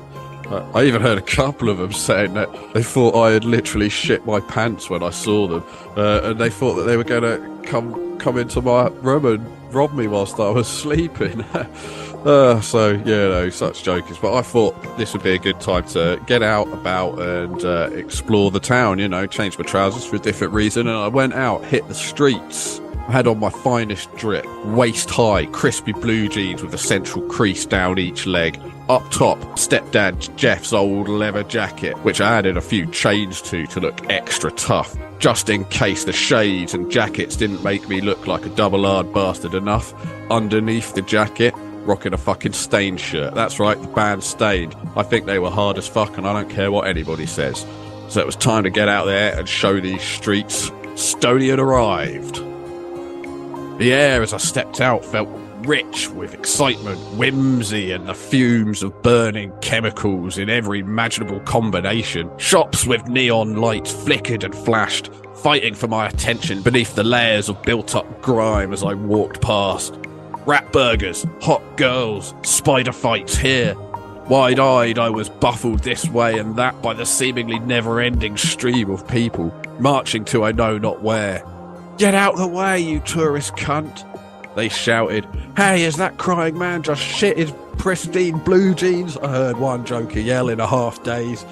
I even heard a couple of them saying that they thought I had literally shit my pants when I saw them, and they thought that they were going to come into my room and rob me whilst I was sleeping. Such jokers. But I thought this would be a good time to get out about and explore the town, change my trousers for a different reason, and I went out, hit the streets. I had on my finest drip, waist-high, crispy blue jeans with a central crease down each leg. Up top, stepdad Jeff's old leather jacket, which I added a few chains to look extra tough, just in case the shades and jackets didn't make me look like a double-hard bastard enough. Underneath the jacket, rocking a fucking Stained shirt. That's right, the band Stained. I think they were hard as fuck, and I don't care what anybody says. So it was time to get out there and show these streets. Stony had arrived. The air as I stepped out felt rich with excitement, whimsy, and the fumes of burning chemicals in every imaginable combination. Shops with neon lights flickered and flashed, fighting for my attention beneath the layers of built-up grime as I walked past. Rat burgers, hot girls, spider fights here. Wide-eyed, I was buffled this way and that by the seemingly never-ending stream of people, marching to I know not where. "Get out the way, you tourist cunt," they shouted. "Hey, is that crying man just shit his pristine blue jeans?" I heard one joker yell in a half-daze.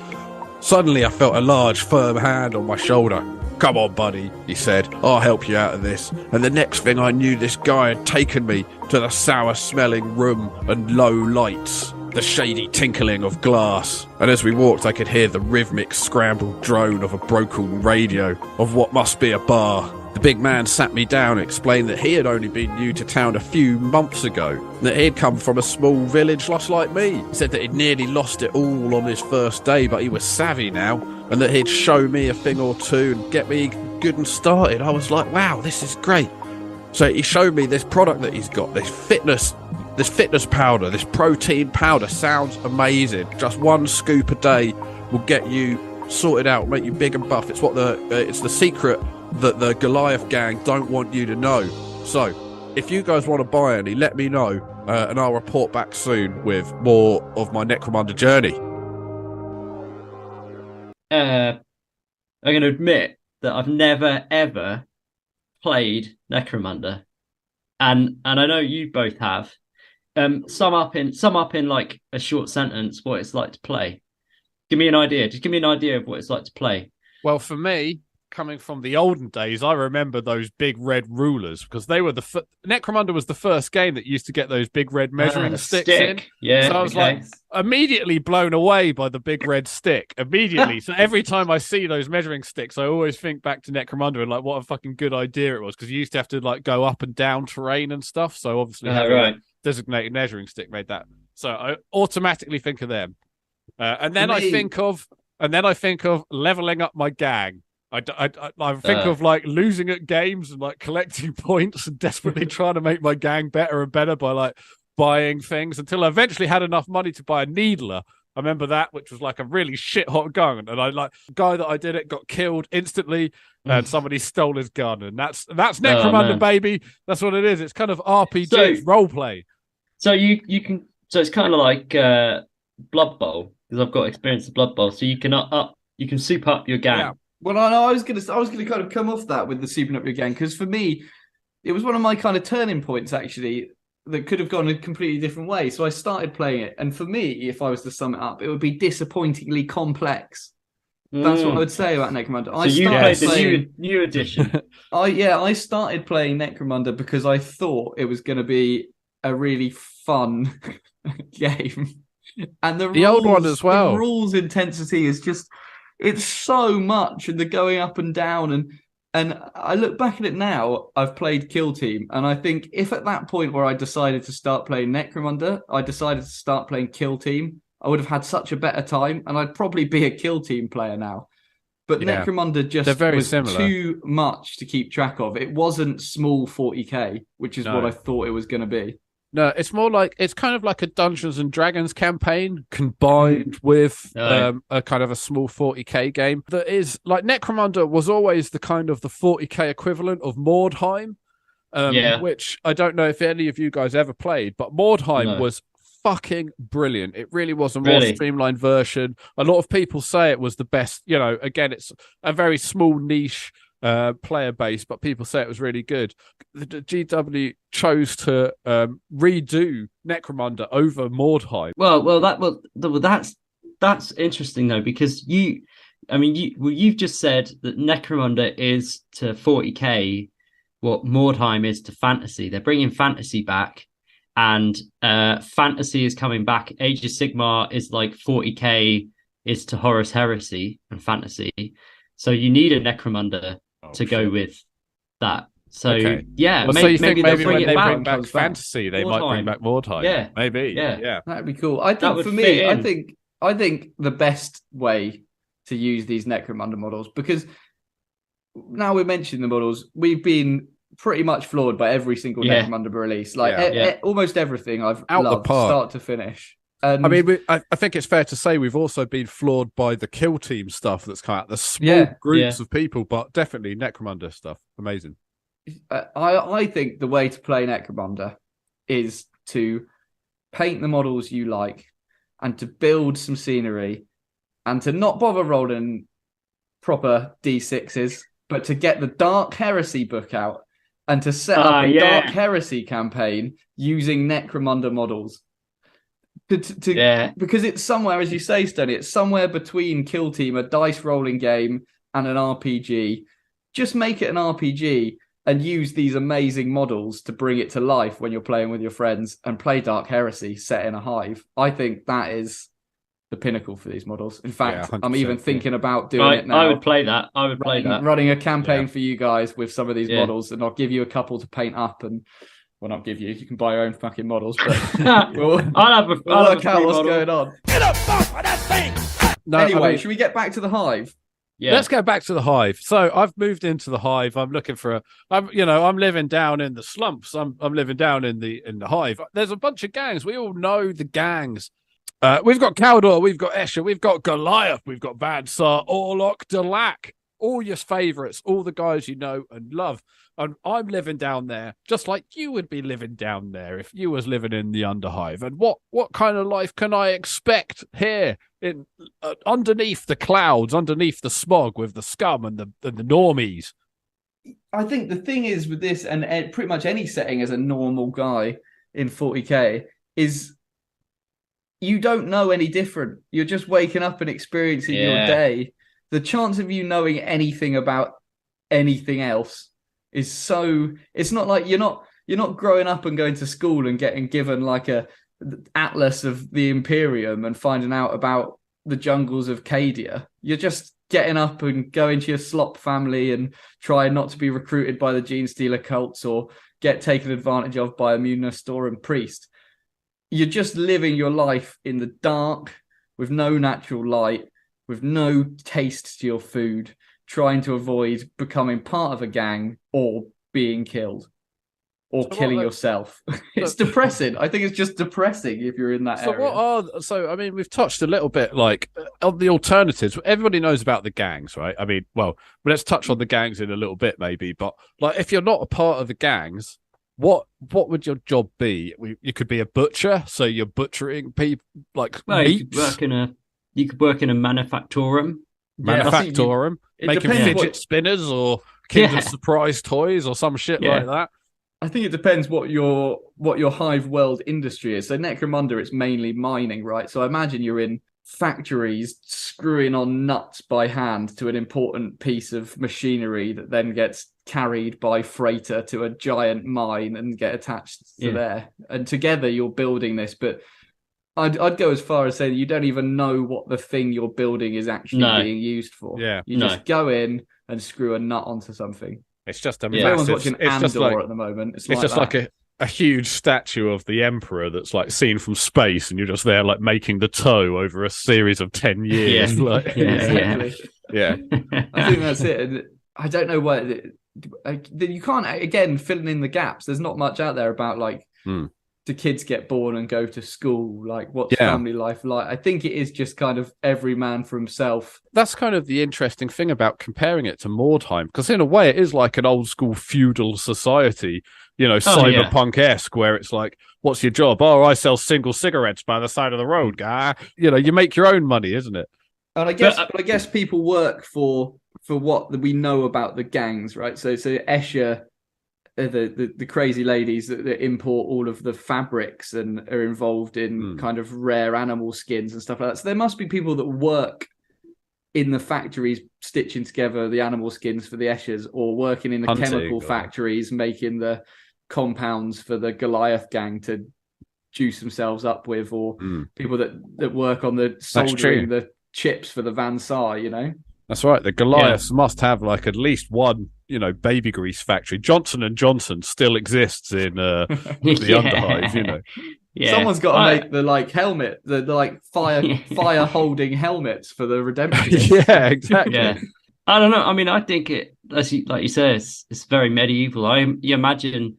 Suddenly I felt a large, firm hand on my shoulder. "Come on, buddy," he said. "I'll help you out of this." And the next thing I knew, this guy had taken me to the sour-smelling room and low lights, the shady tinkling of glass. And as we walked, I could hear the rhythmic, scrambled drone of a broken radio, of what must be a bar. The big man sat me down and explained that he had only been new to town a few months ago, that he'd come from a small village just like me. He said that he'd nearly lost it all on his first day, but he was savvy now, and that he'd show me a thing or two and get me good and started. I was like, wow, this is great. So he showed me this product that he's got, this fitness powder, this protein powder. Sounds amazing. Just one scoop a day will get you sorted out, make you big and buff. It's it's the secret that the Goliath gang don't want you to know. So if you guys want to buy any, let me know, and I'll report back soon with more of my necromunda journey. I'm going to admit that I've never ever played necromunda, and I know you both have. Sum up in like a short sentence what it's like to play. Give me an idea. Just give me an idea of what it's like to play. Well, for me, coming from the olden days, I remember those big red rulers because they were Necromunda was the first game that used to get those big red measuring sticks in. Yeah, so I was like immediately blown away by the big red stick. Immediately. So every time I see those measuring sticks, I always think back to Necromunda and like what a fucking good idea it was because you used to have to like go up and down terrain and stuff. So obviously having a designated measuring stick made that. So I automatically think of them. And then I think of leveling up my gang. I think of like losing at games and like collecting points and desperately trying to make my gang better and better by like buying things until I eventually had enough money to buy a needler. I remember that, which was like a really shit hot gun, and I like the guy that I did it got killed instantly, and somebody stole his gun, and that's Necromunda, baby. That's what it is. It's kind of RPG role play. So you can. So it's kind of like Blood Bowl because I've got experience of Blood Bowl. So you can you can soup up your gang. Yeah. Well, I was gonna kind of come off that with the souping up your gang because for me, it was one of my kind of turning points actually that could have gone a completely different way. So I started playing it, and for me, if I was to sum it up, it would be disappointingly complex. That's what I would say about Necromunda. So you played the new edition. I started playing Necromunda because I thought it was going to be a really fun game, and the rules, old one as well. The rules intensity is just. It's so much, and the going up and down, and I look back at it now. I've played Kill Team, and I think if at that point where I decided to start playing Necromunda, I decided to start playing Kill Team, I would have had such a better time, and I'd probably be a Kill Team player now. But Necromunda just was too much to keep track of. It wasn't small 40k, which is what I thought it was going to be. No, it's more like it's kind of like a Dungeons and Dragons campaign combined with a kind of a small 40k game that is like Necromunda was always the kind of the 40k equivalent of Mordheim, which I don't know if any of you guys ever played, but Mordheim was fucking brilliant. It really was a more streamlined version. A lot of people say it was the best. You know, again, it's a very small niche player base, but people say it was really good. The GW chose to redo Necromunda over Mordheim. That's interesting though, because you've just said that Necromunda is to 40k what Mordheim is to fantasy. They're bringing fantasy back, and fantasy is coming back. Age of Sigmar is like 40k is to Horus Heresy and fantasy. So you need a Necromunda to go with that. So maybe when they bring back fantasy, they might bring back Mordheim. Yeah, maybe. Yeah, that'd be cool. I think for me, I think the best way to use these Necromunda models, because now we mentioned the models, we've been pretty much floored by every single Necromunda release. Like almost everything I've loved, start to finish. I mean, I think it's fair to say we've also been floored by the Kill Team stuff that's come out. The small groups of people, but definitely Necromunda stuff. Amazing. I think the way to play Necromunda is to paint the models you like and to build some scenery and to not bother rolling proper D6s, but to get the Dark Heresy book out and to set up a Dark Heresy campaign using Necromunda models. Because it's somewhere, as you say, Stoney, it's somewhere between Kill Team, a dice rolling game, and an RPG. Just make it an RPG and use these amazing models to bring it to life when you're playing with your friends and play Dark Heresy set in a hive. I think that is the pinnacle for these models. In fact, I'm even thinking about doing it now. I would play that. Running a campaign for you guys with some of these models, and I'll give you a couple to paint up and... Well, not give you. You can buy your own fucking models, but I'll work out what's going on. Get up off of that thing! Anyway, should we get back to the hive? Yeah. Let's go back to the hive. So I've moved into the hive. I'm looking for I'm living down in the slumps. I'm living down in the hive. There's a bunch of gangs. We all know the gangs. We've got Caldor, we've got Escher, we've got Goliath, we've got Vadsar, Orlok, Delac. All your favourites, all the guys you know and love. And I'm living down there, just like you would be living down there if you was living in the Underhive. And what kind of life can I expect here in underneath the clouds, underneath the smog with the scum and the normies? I think the thing is with this, and pretty much any setting as a normal guy in 40k, is you don't know any different. You're just waking up and experiencing your day. The chance of you knowing anything about anything else is so. It's not like you're not growing up and going to school and getting given like a atlas of the Imperium and finding out about the jungles of Cadia. You're just getting up and going to your slop family and trying not to be recruited by the gene stealer cults or get taken advantage of by a Munastoran priest. You're just living your life in the dark with no natural light, with no taste to your food, trying to avoid becoming part of a gang or being killed or killing yourself. It's depressing. I think it's just depressing if you're in that area. So I mean, we've touched a little bit like on the alternatives. Everybody knows about the gangs, right? I mean, well, let's touch on the gangs in a little bit maybe, but like if you're not a part of the gangs, what would your job be? You could be a butcher, so you're butchering people like meats. You could work in a manufactorum. Making fidget spinners or Kinder Surprise toys or some shit like that. I think it depends what your Hive world industry is. So Necromunda, it's mainly mining, right? So I imagine you're in factories screwing on nuts by hand to an important piece of machinery that then gets carried by freighter to a giant mine and get attached to there. And together you're building this, but I'd go as far as saying you don't even know what the thing you're building is actually being used for. Yeah. You just go in and screw a nut onto something. It's just a massive... Everyone's watching Andor at the moment. It's just like a huge statue of the Emperor that's like seen from space, and you're just there like making the toe over a series of 10 years. Exactly. Yeah. I think that's it. I don't know what... You can't, again, filling in the gaps. There's not much out there about like... Do kids get born and go to school? Like, what's family life like? I think it is just kind of every man for himself. That's kind of the interesting thing about comparing it to Mordheim, because in a way it is like an old school feudal society, cyberpunk-esque, where it's like, what's your job? Oh, I sell single cigarettes by the side of the road, guy. You make your own money, isn't it? And I guess people work for what we know about the gangs, right? So Escher, the crazy ladies that import all of the fabrics and are involved in kind of rare animal skins and stuff like that. So there must be people that work in the factories stitching together the animal skins for the Eschers, or working in the chemical factories making the compounds for the Goliath gang to juice themselves up with, or people that work on the soldering the chips for the Van Saar, That's right. The Goliaths must have like at least one, baby grease factory. Johnson & Johnson still exists in the Underhive, Yeah. Someone's got to make the like helmet, the like fire holding helmets for the Redemption. Yeah, exactly. Yeah. I don't know. I mean, I think it, like you say, it's very medieval. You imagine,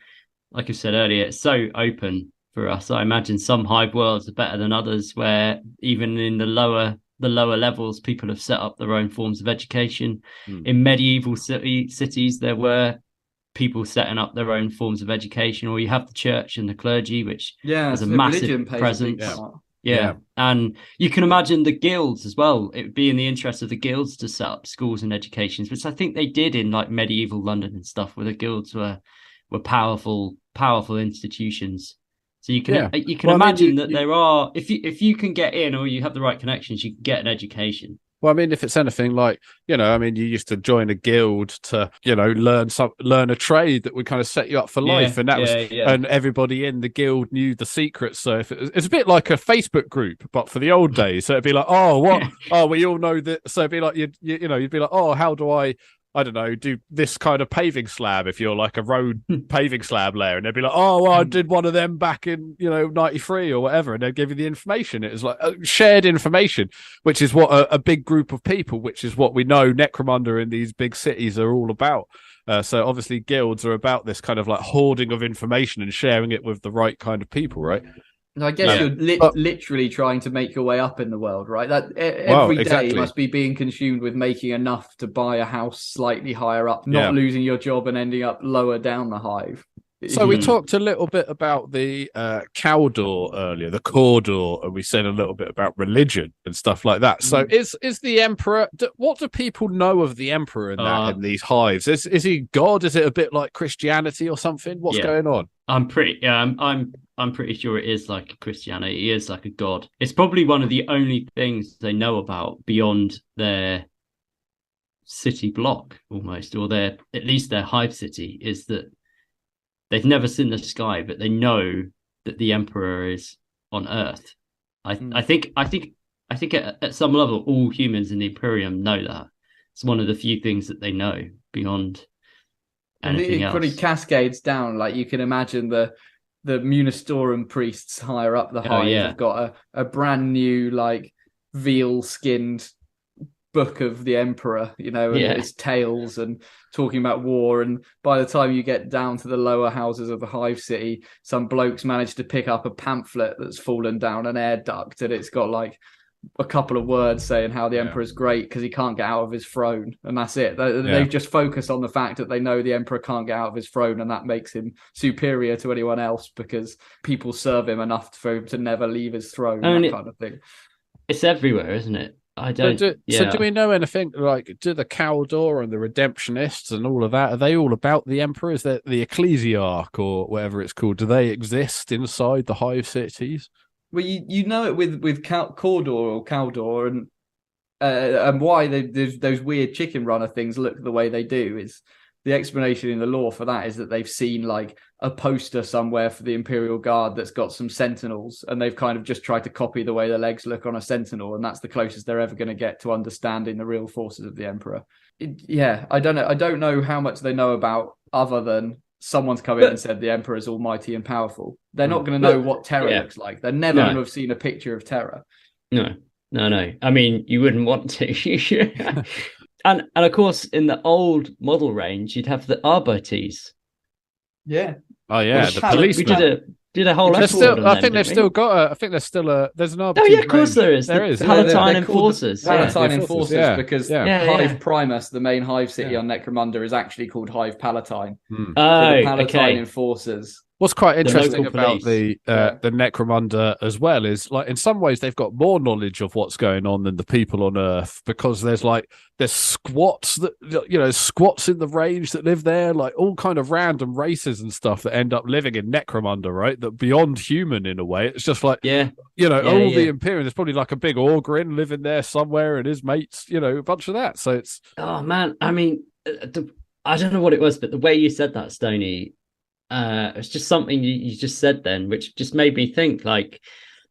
like I said earlier, it's so open for us. I imagine some Hive worlds are better than others, where even in the lower levels, people have set up their own forms of education. In medieval cities, there were people setting up their own forms of education, or you have the church and the clergy, which has a massive presence. Yeah. And you can imagine the guilds as well. It would be in the interest of the guilds to set up schools and educations, which I think they did in like medieval London and stuff, where the guilds were powerful institutions. So you can imagine that there are, if you can get in, or you have the right connections, you can get an education. Well, I mean, if it's anything like, you used to join a guild to, learn a trade that would kind of set you up for life. And that and everybody in the guild knew the secrets. So it's a bit like a Facebook group, but for the old days. So it'd be like, oh, what? Oh, we all know that. So it'd be like, you'd be like, oh, how do I don't know, do this kind of paving slab if you're like a road paving slab layer, and they'd be like, oh, well, I did one of them back in 93 or whatever, and they'd give you the information. It was like shared information, which is what a big group of people, which is what we know Necromunda in these big cities are all about. So obviously guilds are about this kind of like hoarding of information and sharing it with the right kind of people, right? I guess you're literally trying to make your way up in the world, right? That every day must be being consumed with making enough to buy a house slightly higher up, not losing your job and ending up lower down the Hive. So we talked a little bit about the Cawdor earlier, the Cawdor, and we said a little bit about religion and stuff like that. So is the Emperor? What do people know of the Emperor in these hives? Is he God? Is it a bit like Christianity or something? What's going on? I'm pretty sure it is like Christianity. He is like a god. It's probably one of the only things they know about beyond their city block, almost, or at least their hive city, is that they've never seen the sky, but they know that the Emperor is on Earth. I think at some level, all humans in the Imperium know that. It's one of the few things that they know beyond anything else. It pretty cascades down. Like, you can imagine the Munistorum priests higher up the hive have got a brand new, like, veal skinned book of the Emperor, and his tales and talking about war. And by the time you get down to the lower houses of the hive city, some blokes managed to pick up a pamphlet that's fallen down an air duct, and it's got like a couple of words saying how the Emperor's great because he can't get out of his throne, and that's it. They've just focused on the fact that they know the Emperor can't get out of his throne, and that makes him superior to anyone else because people serve him enough for him to never leave his throne, that kind of thing. It's everywhere, isn't it? I don't. So do we know anything, like, do the Cawdor and the Redemptionists and all of that, are they all about the Emperor? Is that the Ecclesiarch or whatever it's called? Do they exist inside the hive cities? Well, you know it with Cawdor and why those weird chicken runner things look the way they do is the explanation in the lore for that is that they've seen like a poster somewhere for the Imperial Guard that's got some sentinels, and they've kind of just tried to copy the way the legs look on a sentinel, and that's the closest they're ever going to get to understanding the real forces of the Emperor. I don't know how much they know about other than someone's come in and said the Emperor is almighty and powerful. They're not going to know what Terra looks like. They're never going to have seen a picture of Terra. No. I mean, you wouldn't want to. And of course, in the old model range, you'd have the Arbites. Yeah. Oh yeah, the police. We did a whole episode. I think there's still there's an Arbitine. Oh yeah, of course there is. There is. Palatine Enforcers. Palatine Enforcers, because Hive Primus, the main Hive city on Necromunda, is actually called Hive Palatine. Oh, the Palatine Enforcers. What's quite interesting about the Necromunda as well is, like, in some ways they've got more knowledge of what's going on than the people on Earth, because there's squats squats in the range that live there, like all kind of random races and stuff that end up living in Necromunda, right? That beyond human in a way. It's just like the Imperium. There's probably like a big Orgrin living there somewhere, and his mates, a bunch of that. So it's man. I mean, I don't know what it was, but the way you said that, Stoney. It's just something you just said then, which just made me think, like,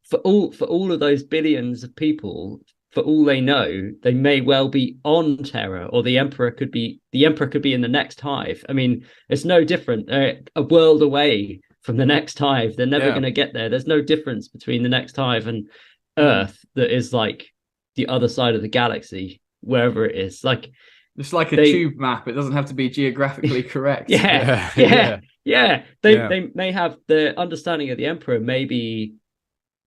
for all of those billions of people, for all they know, they may well be on Terra, or the Emperor could be in the next hive. I mean, it's no different. A world away from the next hive, they're never going to get there. There's no difference between the next hive and Earth that is like the other side of the galaxy, wherever it is. Like, it's like a tube map. It doesn't have to be geographically correct. Yeah. They may have the understanding of the Emperor may be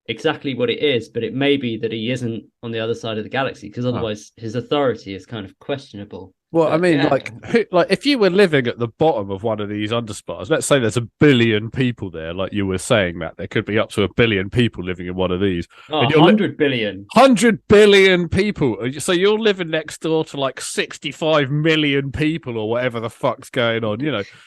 exactly what it is, but it may be that he isn't on the other side of the galaxy, because otherwise his authority is kind of questionable. Well, I mean, like if you were living at the bottom of one of these underspars, let's say there's 1 billion people there, like you were saying, Matt, there could be up to 1 billion people living in one of these. 100 billion. 100 billion people. So you're living next door to like 65 million people or whatever the fuck's going on,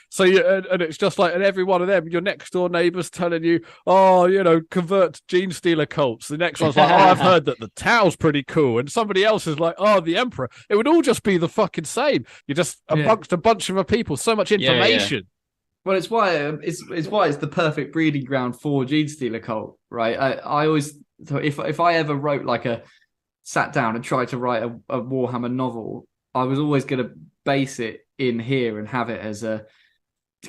So and it's just like, and every one of them, your next door neighbour's telling you, convert to gene stealer cults. The next one's like, I've heard that the Tau's pretty cool, and somebody else is like, the Emperor. It would all just be the fucking same. You're just amongst a bunch of people. So much information. Well, it's why it's the perfect breeding ground for gene stealer cult, right? I always thought if I ever sat down and tried to write a Warhammer novel, I was always going to base it in here and have it as a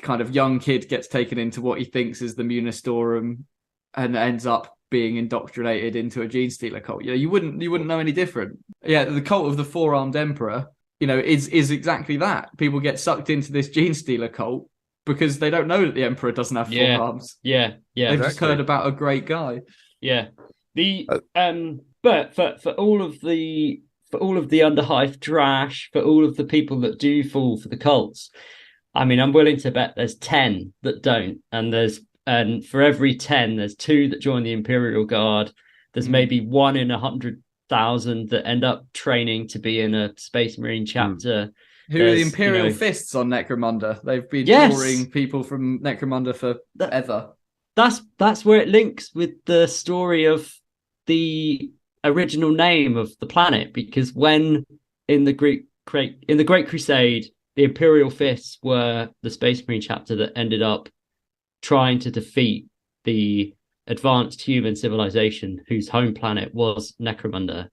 kind of young kid gets taken into what he thinks is the Munistorum and ends up being indoctrinated into a gene stealer cult. You wouldn't know any different. Yeah, the cult of the four-armed emperor, is exactly that. People get sucked into this gene stealer cult because they don't know that the emperor doesn't have four arms. Yeah. They've just heard about a great guy. Yeah. But for all of the Underhive trash, for all of the people that do fall for the cults, I mean, I'm willing to bet there's 10 that don't, and for every 10, there's 2 that join the Imperial Guard. There's maybe 1 in 100,000 that end up training to be in a Space Marine chapter. Who are the Imperial Fists on Necromunda? They've been drawing people from Necromunda forever. That's where it links with the story of the original name of the planet, because when in the Great Crusade, the Imperial Fists were the Space Marine chapter that ended up trying to defeat the advanced human civilization whose home planet was Necromunda.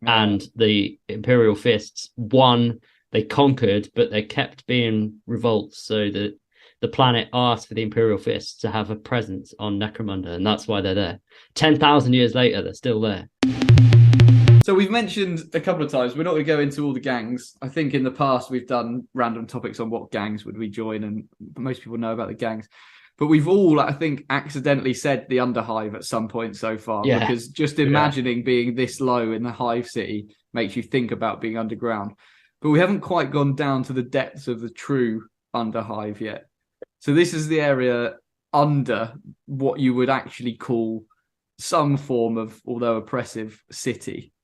And the Imperial Fists won. They conquered, but they kept being revolts, so that the planet asked for the Imperial Fists to have a presence on Necromunda, and that's why they're there. 10,000 years later, they're still there. So we've mentioned a couple of times, we're not going to go into all the gangs. I think in the past we've done random topics on what gangs would we join, and most people know about the gangs. But we've all, I think, accidentally said the Underhive at some point so far, because just imagining being this low in the Hive City makes you think about being underground. But we haven't quite gone down to the depths of the true Underhive yet. So this is the area under what you would actually call some form of, although oppressive, city.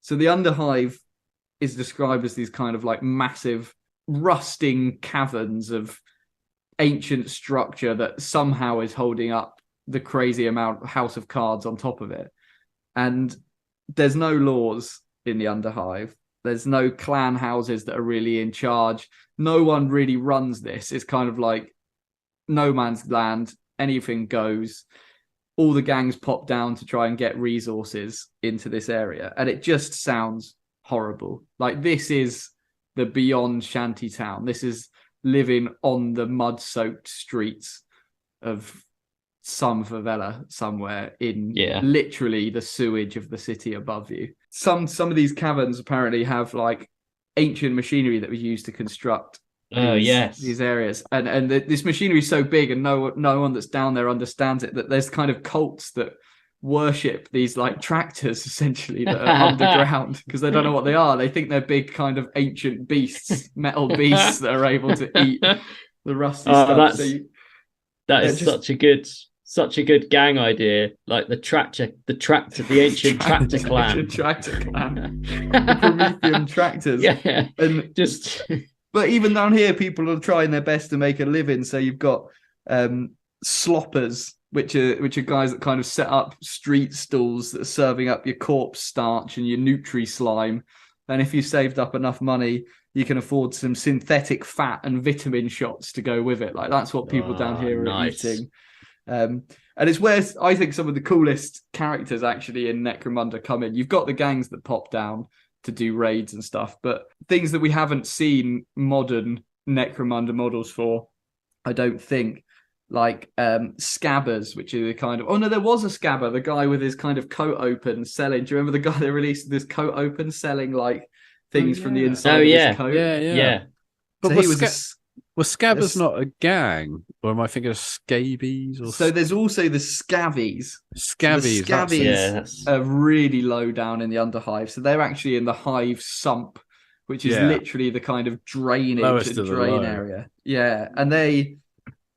So the Underhive is described as these kind of like massive rusting caverns of ancient structure that somehow is holding up the crazy amount of House of Cards on top of it. And there's no laws in the Underhive. There's no clan houses that are really in charge. No one really runs this. It's kind of like no man's land. Anything goes. All the gangs pop down to try and get resources into this area. And it just sounds horrible. Like, this is the beyond shantytown. This is living on the mud-soaked streets of some favela somewhere in literally the sewage of the city above you. Some of these caverns apparently have like ancient machinery that was used to construct these areas, and this machinery is so big, and no one that's down there understands it, that there's kind of cults that worship these like tractors essentially that are underground because they don't know what they are. They think they're big kind of ancient beasts, metal beasts that are able to eat the rusty stuff. That is such a good gang idea, like the ancient tractor clan. The tractor clan. The Promethean tractors. Yeah. And but even down here, people are trying their best to make a living. So you've got sloppers, which are guys that kind of set up street stalls that are serving up your corpse starch and your Nutri slime. And if you saved up enough money, you can afford some synthetic fat and vitamin shots to go with it. Like, that's what people down here are eating. And it's where I think some of the coolest characters actually in Necromunda come in. You've got the gangs that pop down to do raids and stuff, but things that we haven't seen modern Necromunda models for, I don't think, like scabbers, which are the kind of... Oh, no, there was a scabber, the guy with his kind of coat open selling... Do you remember the guy that released this coat open selling like things from the inside of his coat? Yeah. But so was scabbers not a gang? Or am I thinking of scabies? So there's also the scavies. Scavies. The scavies are really low down in the Underhive. So they're actually in the Hive sump, which is literally the kind of drainage and drain area. Yeah. And they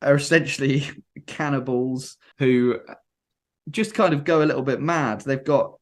are essentially cannibals who just kind of go a little bit mad. They've got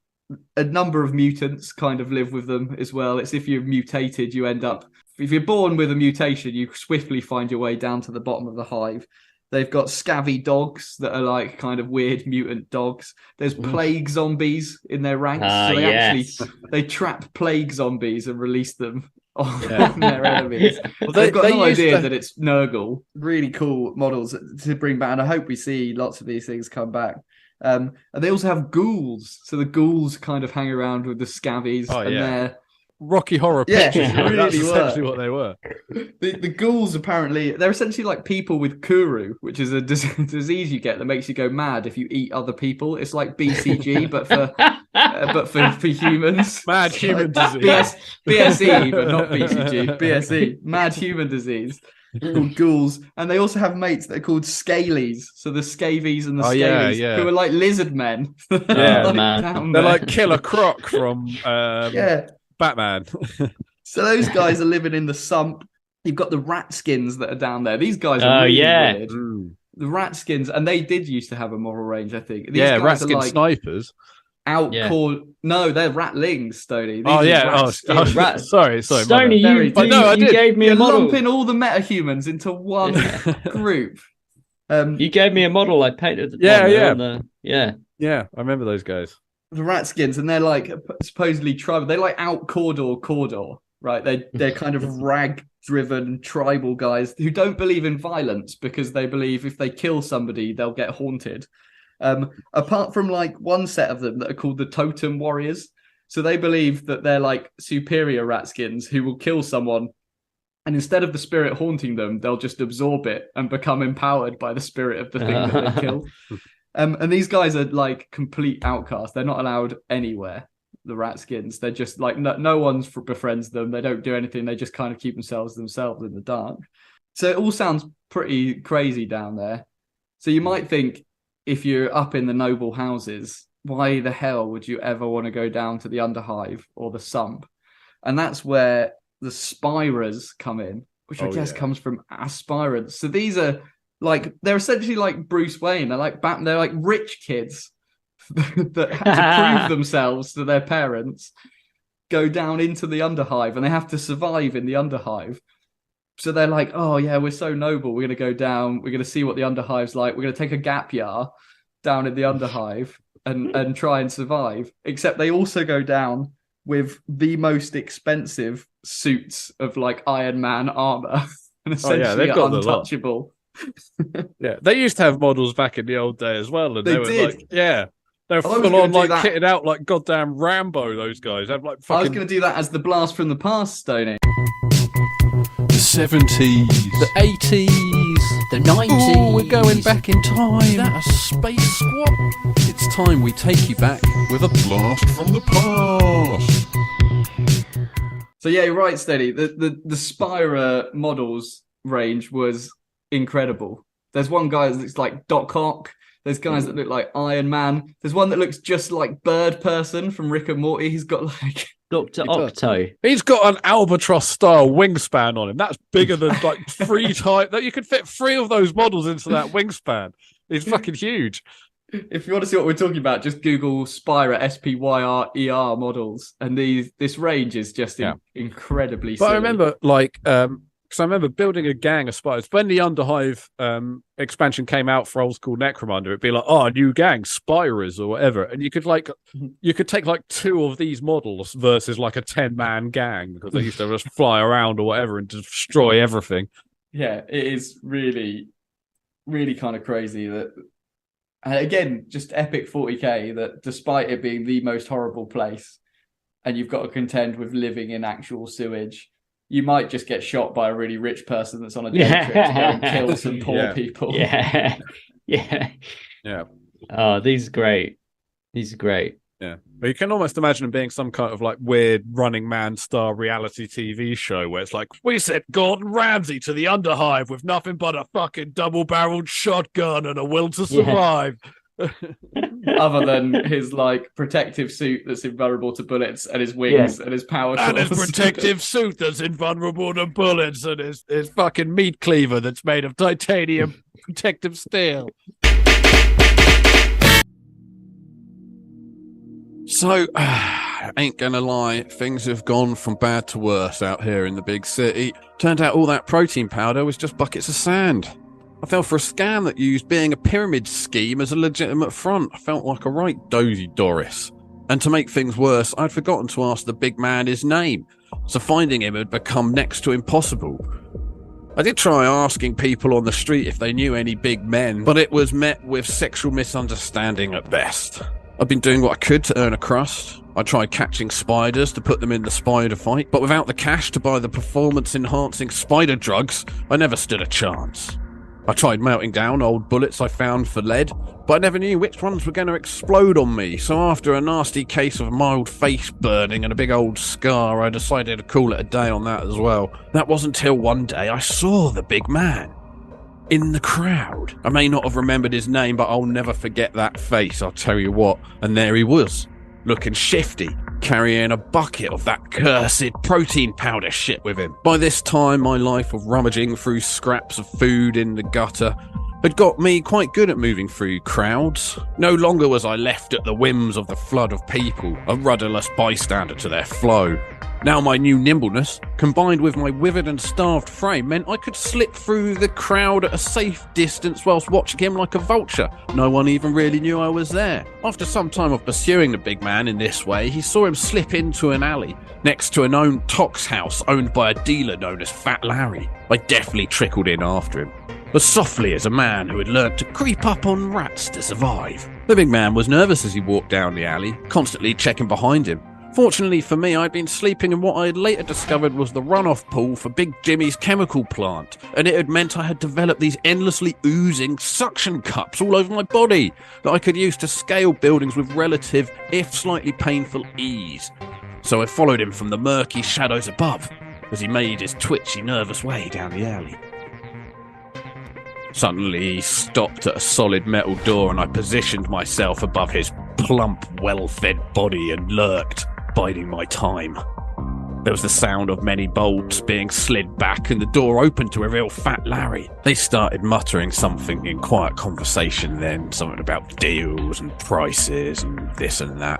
a number of mutants kind of live with them as well. It's if you're mutated, you end up... If you're born with a mutation, you swiftly find your way down to the bottom of the Hive. They've got scabby dogs that are like kind of weird mutant dogs. There's plague zombies in their ranks. So they trap plague zombies and release them on their enemies. Well, they've got no idea that it's Nurgle. Really cool models to bring back. And I hope we see lots of these things come back. And they also have ghouls. So the ghouls kind of hang around with the scabies. They're Rocky Horror Pictures. Really that's essentially what they were. The ghouls, apparently, they're essentially like people with Kuru, which is a disease you get that makes you go mad if you eat other people. It's like BCG, but for humans. Mad human disease. BSE, but not BCG. BSE. Mad human disease. Called ghouls. And they also have mates that are called scalies. So the scavies and the scalies, who are like lizard men. Man. They're like Killer Croc from... Batman. So those guys are living in the sump. You've got the rat skins that are down there. These guys are really weird. The rat skins, and they did used to have a model range, I think. These guys rat skin are like snipers. No, they're ratlings, Stoney. Sorry, Stoney, you gave me a model. Lumping all the metahumans into one group. You gave me a model. I painted. Yeah, I remember those guys. The rat skins, and they're like supposedly tribal. They like out Cawdor, right? They're kind of rag-driven tribal guys who don't believe in violence because they believe if they kill somebody, they'll get haunted. Apart from like one set of them that are called the Totem Warriors. So they believe that they're like superior ratskins who will kill someone, and instead of the spirit haunting them, they'll just absorb it and become empowered by the spirit of the thing that they killed. And these guys are like complete outcasts. They're not allowed anywhere, the ratskins. They're just like, no one befriends them. They don't do anything. They just kind of keep themselves in the dark. So it all sounds pretty crazy down there. So you might think, if you're up in the noble houses, why the hell would you ever want to go down to the Underhive or the Sump? And that's where the Spirers come in, which I guess comes from aspirants. So these are like, they're essentially like Bruce Wayne. They're like they're like rich kids that have to prove themselves to their parents, go down into the Underhive, and they have to survive in the Underhive. So they're like, oh, yeah, we're so noble. We're going to go down. We're going to see what the Underhive's like. We're going to take a gap year down in the Underhive and try and survive. Except they also go down with the most expensive suits of like Iron Man armor and essentially are untouchable. They used to have models back in the old day as well. And they were did. Like, they're full on like kitted out like goddamn Rambo, those guys. Have like fucking... I was going to do that as the blast from the past, Stoney. The 70s, the 80s, the 90s. Oh, we're going back in time. Is that a space squad? It's time we take you back with a blast from the past. So yeah, you're right, Steady. The Spira models range was incredible. There's one guy that looks like Doc Ock. There's guys that look like Iron Man. There's one that looks just like Bird Person from Rick and Morty. He's got like Dr. Octo. He's got an albatross-style wingspan on him. That's bigger than like 3 times. That you could fit 3 of those models into that wingspan. He's fucking huge. If you want to see what we're talking about, just Google Spira, SPYRER models, and this range is just incredibly. But silly. I remember, like, because I remember building a gang of spiders when the Underhive expansion came out for old school Necromunda. It'd be like, oh, a new gang, Spirers or whatever, and you could take like 2 of these models versus like a 10-man gang because they used to just fly around or whatever and destroy everything. Yeah, it is really, really kind of crazy that. And again, just epic 40k that despite it being the most horrible place and you've got to contend with living in actual sewage, you might just get shot by a really rich person that's on a day trip to go and kill some poor people. Yeah. Oh, these are great. Yeah. But you can almost imagine it being some kind of like weird Running Man star reality TV show where it's like, we sent Gordon Ramsay to the Underhive with nothing but a fucking double-barreled shotgun and a will to survive. Other than his like protective suit that's invulnerable to bullets and his wings and his power tools. And his protective suit that's invulnerable to bullets and his fucking meat cleaver that's made of titanium protective steel. So, ain't gonna lie, things have gone from bad to worse out here in the big city. Turned out all that protein powder was just buckets of sand. I fell for a scam that used being a pyramid scheme as a legitimate front. I felt like a right dozy Doris. And to make things worse, I'd forgotten to ask the big man his name, so finding him had become next to impossible. I did try asking people on the street if they knew any big men, but it was met with sexual misunderstanding at best. I've been doing what I could to earn a crust. I tried catching spiders to put them in the spider fight, but without the cash to buy the performance-enhancing spider drugs, I never stood a chance. I tried melting down old bullets I found for lead, but I never knew which ones were going to explode on me, so after a nasty case of mild face burning and a big old scar, I decided to call it a day on that as well. That wasn't till one day I saw the big man. In the crowd. I may not have remembered his name, but I'll never forget that face, I'll tell you what. And there he was, looking shifty, carrying a bucket of that cursed protein powder shit with him. By this time, my life of rummaging through scraps of food in the gutter had got me quite good at moving through crowds. No longer was I left at the whims of the flood of people, a rudderless bystander to their flow. Now my new nimbleness, combined with my withered and starved frame, meant I could slip through the crowd at a safe distance whilst watching him like a vulture. No one even really knew I was there. After some time of pursuing the big man in this way, he saw him slip into an alley next to a known tox house owned by a dealer known as Fat Larry. I deftly trickled in after him, as softly as a man who had learnt to creep up on rats to survive. The big man was nervous as he walked down the alley, constantly checking behind him. Fortunately for me, I'd been sleeping in what I had later discovered was the runoff pool for Big Jimmy's chemical plant, and it had meant I had developed these endlessly oozing suction cups all over my body that I could use to scale buildings with relative, if slightly painful, ease. So I followed him from the murky shadows above as he made his twitchy, nervous way down the alley. Suddenly, he stopped at a solid metal door and I positioned myself above his plump, well-fed body and lurked, biding my time. There was the sound of many bolts being slid back and the door opened to reveal Fat Larry. They started muttering something in quiet conversation then, something about deals and prices and this and that.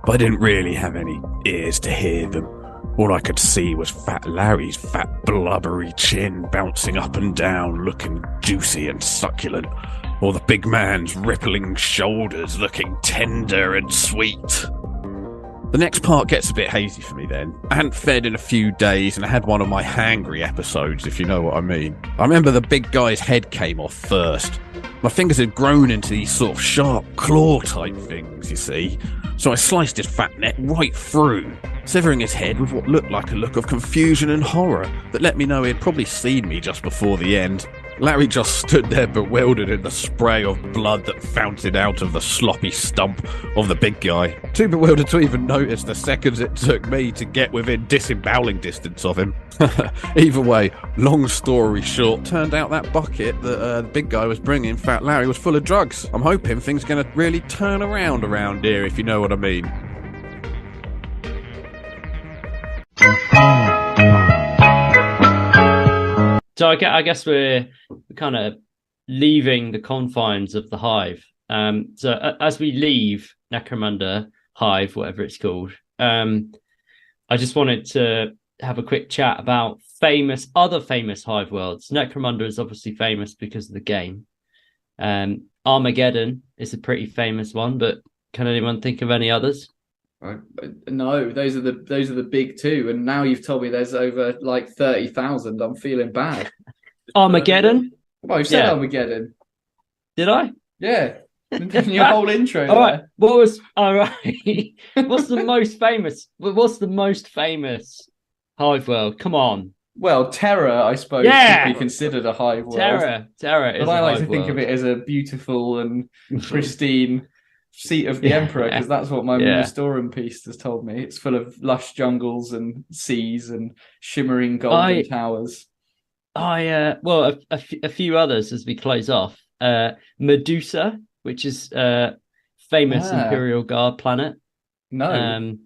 But I didn't really have any ears to hear them. All I could see was Fat Larry's fat, blubbery chin bouncing up and down, looking juicy and succulent, or the big man's rippling shoulders looking tender and sweet. The next part gets a bit hazy for me then. I hadn't fed in a few days and I had one of my hangry episodes, if you know what I mean. I remember the big guy's head came off first. My fingers had grown into these sort of sharp claw-type things, you see. So I sliced his fat neck right through, severing his head with what looked like a look of confusion and horror that let me know he had probably seen me just before the end. Larry just stood there bewildered in the spray of blood that fountained out of the sloppy stump of the big guy. Too bewildered to even notice the seconds it took me to get within disemboweling distance of him. Either way, long story short, turned out that bucket that the big guy was bringing Fat Larry was full of drugs. I'm hoping things are going to really turn around here, if you know what I mean. So I guess we're kind of leaving the confines of the Hive. So as we leave Necromunda, Hive, whatever it's called, I just wanted to have a quick chat about other famous Hive worlds. Necromunda is obviously famous because of the game. Armageddon is a pretty famous one, but can anyone think of any others? No, those are the big two, and now you've told me there's over like 30,000. I'm feeling bad. Armageddon? Well, you said Armageddon. Did I? Yeah. Your whole intro. All right. What's the most famous? What's the most famous Hive world? Come on. Well, Terra, I suppose, could be considered a Hive world. Terra is. But I like to think of it as a beautiful and pristine seat of the Emperor, because that's what my Restorum piece has told me. It's full of lush jungles and seas and shimmering golden towers. Well, a few others as we close off. Medusa, which is famous Imperial Guard planet. No. Iron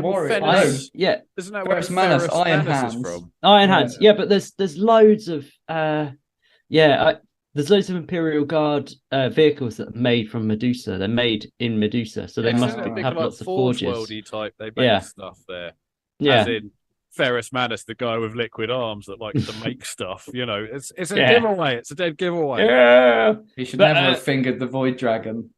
Warrior. Yeah. Isn't that where Ferrus Manus, Iron Manus Hands. is from? Iron Hands. Yeah, but there's loads of there's loads of Imperial Guard vehicles that are made from Medusa. They're made in Medusa, so they must have lots of forges. Worldy type. They make stuff there. Yeah. As in Ferrus Manus, the guy with liquid arms that likes to make stuff. You know, it's a giveaway. It's a dead giveaway. Yeah. He should never have fingered the Void Dragon.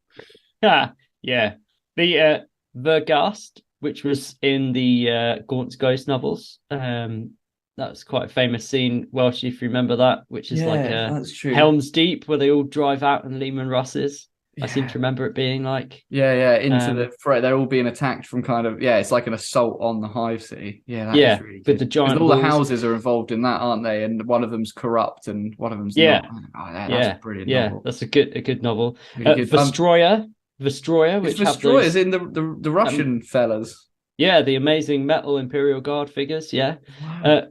Yeah. The Vergast, which was in the Gaunt's Ghost novels. That's quite a famous scene, Welsh, if you remember that, which is Helm's Deep, where they all drive out in Lehman Russes. I seem to remember it being like... into the fray. They're all being attacked from it's like an assault on the Hive City. Yeah, that is really good. With the giant all the houses are involved in that, aren't they? And one of them's corrupt and one of them's not. Oh, that's a brilliant novel. That's a good novel. Really good. Vestroya, which Vestroya's in the Russian fellas. Yeah, the amazing metal Imperial Guard figures, yeah. Wow.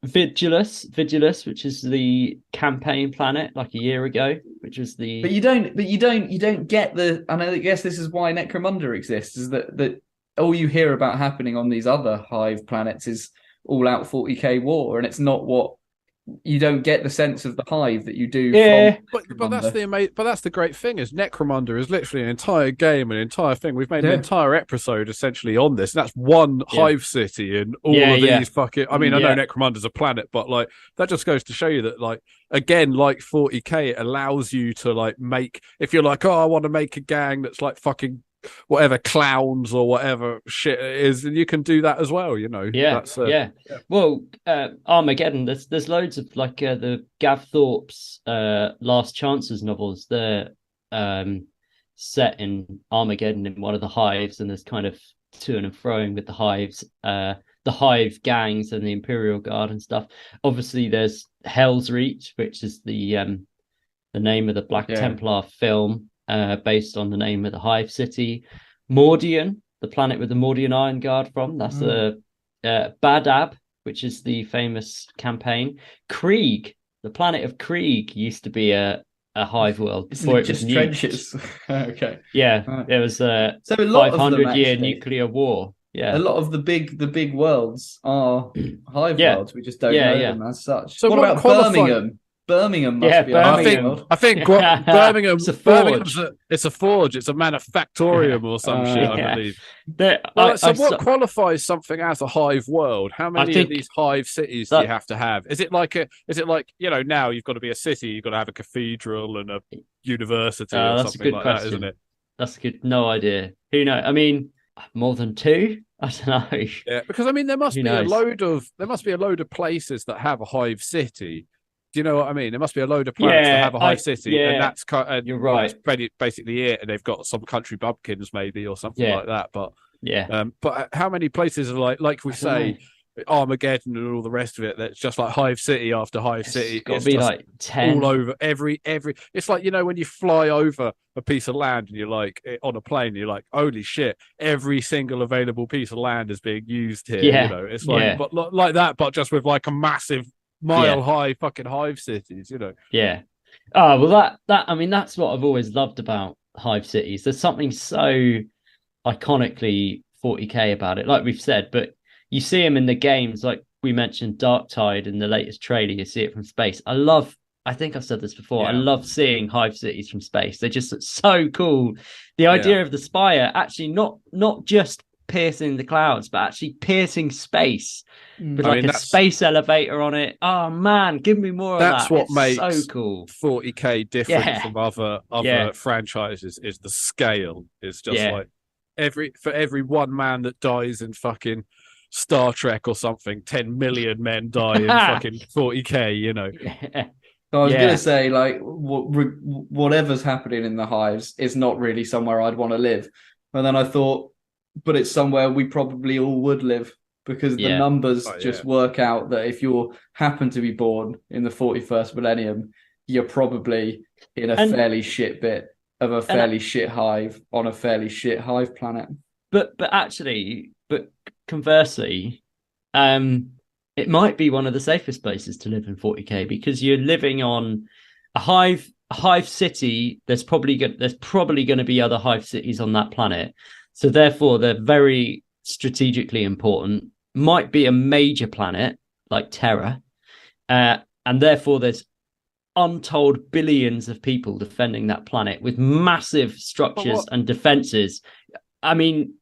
Vigilus, which is the campaign planet, like a year ago, which was the. But you don't get the. And I guess this is why Necromunda exists. Is that all you hear about happening on these other Hive planets is all out 40k war, and it's not what. You don't get the sense of the Hive that you do. Yeah, but that's the great thing is Necromunda is literally an entire game, an entire thing. We've made an entire episode essentially on this. And that's one Hive city and all of these fucking. I mean, I know Necromunda's a planet, but like that just goes to show you that, like, again, like 40k, it allows you to like make, if you're like, oh, I want to make a gang that's like fucking whatever clowns or whatever shit it is, and you can do that as well, you know. Well, Armageddon, there's loads of like the Gav Thorpe's Last Chances novels. They're set in Armageddon in one of the hives, and there's kind of to and froing with the hives, the hive gangs and the Imperial Guard and stuff. Obviously there's Hell's Reach, which is the name of the Black Templar film, based on the name of the Hive city. Mordian, the planet with the Mordian Iron Guard from, that's the Badab, which is the famous campaign. Krieg, the planet of Krieg, used to be a Hive world. Isn't it just trenches? Okay. Yeah, it was a 500-year nuclear war. Yeah, a lot of the big worlds are Hive worlds. We just don't know them as such. So what about Birmingham? Birmingham must be a Hive. I think Birmingham. It's a forge. It's a manufactorium or some shit. I believe. What qualifies something as a Hive world? How many of these Hive cities do you have to have? Is it like you know, now you've got to be a city, you've got to have a cathedral and a university or something like that, isn't it? That's good. No idea. Who knows? I mean, more than two? I don't know. Yeah, because I mean, there must be a load of places that have a Hive city. Do you know what I mean? There must be a load of planets that have a Hive city, and that's you're right. That's basically it. And they've got some country bumpkins maybe or something like that. But but how many places are like we say Armageddon and all the rest of it? That's just like Hive city after Hive city. It's got to be like 10 all over every. It's like, you know, when you fly over a piece of land and you're like on a plane, you're like, holy shit! Every single available piece of land is being used here. Yeah. You know, it's like but like that, but just with like a massive mile-high fucking Hive cities, you know. Yeah. Oh, well, that I mean, that's what I've always loved about Hive cities. There's something so iconically 40k about it, like we've said, but you see them in the games, like we mentioned Darktide in the latest trailer, you see it from space. I think I've said this before, I love seeing Hive cities from space. They just look so cool. The idea of the spire actually not just piercing the clouds, but actually piercing space with a space elevator on it. Oh man, give me more of that. That's what makes so cool 40k different from other franchises, is the scale. It's just like for every one man that dies in fucking Star Trek or something, 10 million men die in fucking 40k, you know. So I was going to say, like, whatever's happening in the Hives is not really somewhere I'd want to live. And then I thought, but it's somewhere we probably all would live, because the numbers just work out that if you happen to be born in the 41st millennium, you're probably in a fairly shit bit of a fairly shit hive on a fairly shit hive planet. But conversely, it might be one of the safest places to live in 40k, because you're living on a hive city. There's probably going to be other hive cities on that planet. So therefore, they're very strategically important. Might be a major planet like Terra, and therefore there's untold billions of people defending that planet with massive structures and defenses. I mean,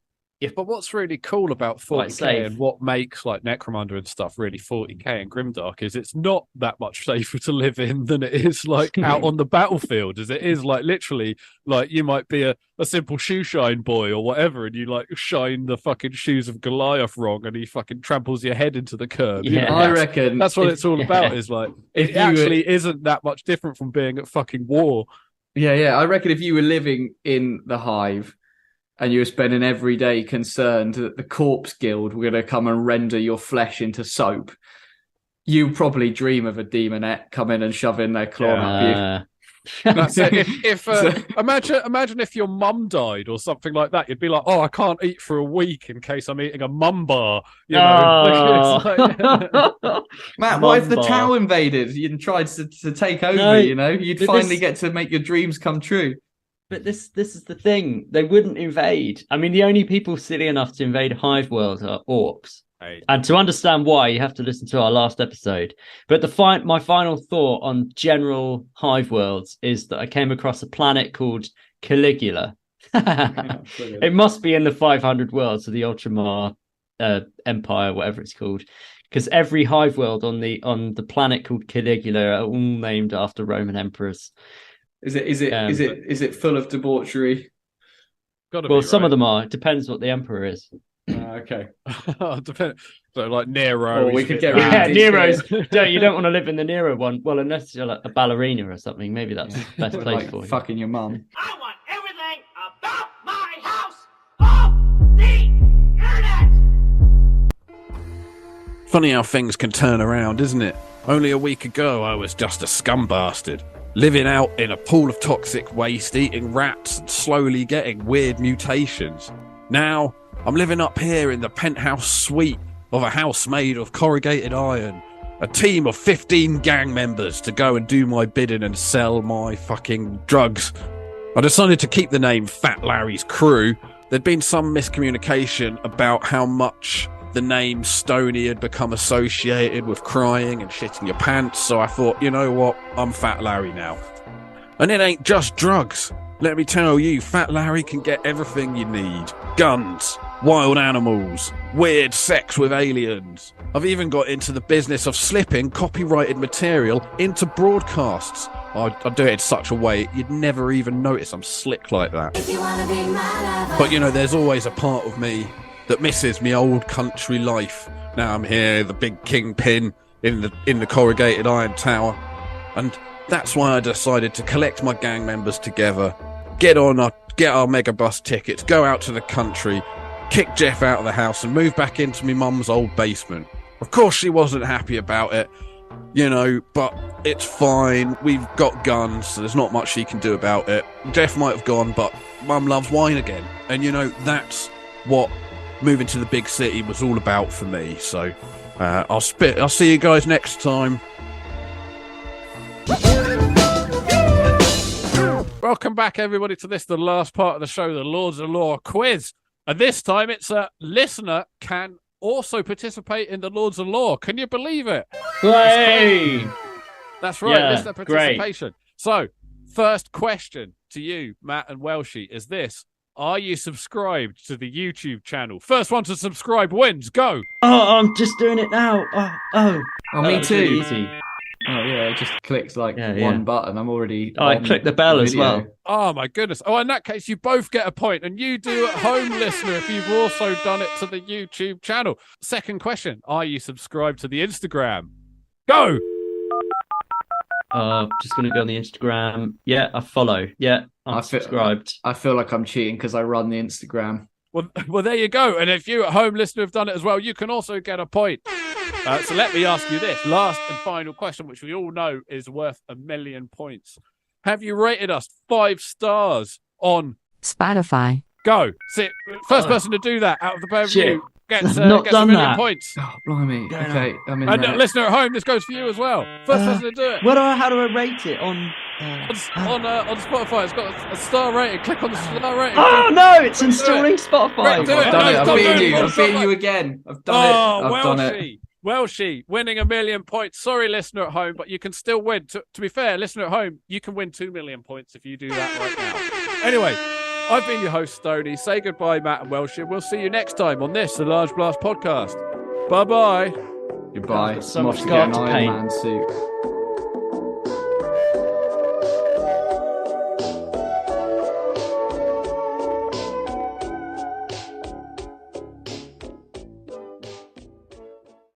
but what's really cool about 40k and what makes like Necromunda and stuff really 40k and Grimdark is it's not that much safer to live in than it is like out on the battlefield, as it is like literally like you might be a simple shoe shine boy or whatever, and you like shine the fucking shoes of Goliath wrong and he fucking tramples your head into the curb. Yeah, I reckon that's what it's all about. Is like it actually isn't that much different from being at fucking war. Yeah. I reckon if you were living in the Hive and you were spending every day concerned that the Corpse Guild were going to come and render your flesh into soap, you probably dream of a demonette coming and shoving their claw up you. That's it. If imagine if your mum died or something like that, you'd be like, "Oh, I can't eat for a week in case I'm eating a mum bar." You know, Matt, what if the Tau invaded and tried to take over? You know, you'd finally get to make your dreams come true. But this is the thing. They wouldn't invade. I mean, the only people silly enough to invade Hive World are orcs. Right. And to understand why, you have to listen to our last episode. But my final thought on general Hive Worlds is that I came across a planet called Caligula. It must be in the 500 worlds of the Ultramar Empire, whatever it's called. Because every Hive World on the planet called Caligula are all named after Roman emperors. Is it full of debauchery? Well, some of them are. It depends what the emperor is. Okay. So like Nero. Or we could get rid of Nero's. You don't want to live in the Nero one. Well, unless you're like a ballerina or something. Maybe that's the best place like for you. Fucking your mum. I want everything about my house off the internet. Funny how things can turn around, isn't it? Only a week ago, I was just a scum bastard. Living out in a pool of toxic waste, eating rats and slowly getting weird mutations. Now, I'm living up here in the penthouse suite of a house made of corrugated iron. A team of 15 gang members to go and do my bidding and sell my fucking drugs. I decided to keep the name Fat Larry's Crew. There'd been some miscommunication about how much the name Stoney had become associated with crying and shitting your pants, so I thought, you know what, I'm Fat Larry now. And it ain't just drugs. Let me tell you, Fat Larry can get everything you need. Guns, wild animals, weird sex with aliens. I've even got into the business of slipping copyrighted material into broadcasts. I do it in such a way you'd never even notice I'm slick like that. But you know, there's always a part of me that misses me old country life. Now I'm here, the big kingpin in the corrugated iron tower, and that's why I decided to collect my gang members together, get our megabus tickets, go out to the country, kick Jeff out of the house, and move back into my mum's old basement. Of course, she wasn't happy about it, you know, but it's fine. We've got guns, so there's not much she can do about it. Jeff might have gone, but Mum loves wine again, and you know that's what moving to the big city was all about for me. So I'll see you guys next time. Welcome back, everybody, to the last part of the show, the Lords of Lore quiz. And this time it's a listener can also participate in the Lords of Lore. Can you believe it? Hey! That's right, listener participation. Great. So, first question to you, Matt and Welshie, is this. Are you subscribed to the YouTube channel? First one to subscribe wins. Go. Oh, I'm just doing it now. Oh, me too. Really easy. Oh yeah, it just clicks one button. I'm already. I clicked the bell as well. Oh my goodness. Oh, in that case, you both get a point, and you do at home, listener, if you've also done it to the YouTube channel. Second question: are you subscribed to the Instagram? Go. Just going to go on the Instagram. Yeah, I follow. Yeah, I'm subscribed. I feel like I'm cheating because I run the Instagram. Well, there you go. And if you at home listener have done it as well, you can also get a point. So let me ask you this last and final question, which we all know is worth 1 million points. Have you rated us 5 stars on Spotify? Go. First person to do that out of the pair of you gets 1 million points. Oh, blimey. Okay. And listener at home, this goes for you as well. First person to do it. How do I rate it on Spotify? It's got a star rating. Click on the star rating. Oh no, it's installing Spotify. I've done it. I've beaten you again. I've done it. I've done it. Welshie, winning 1 million points. Sorry, listener at home, but you can still win. To be fair, listener at home, you can win 2 million points if you do that right now. Anyway, I've been your host, Stoney. Say goodbye, Matt and Welshie. We'll see you next time on this, the Large Blast Podcast. Bye-bye. Goodbye. So much to get an Iron Man suit.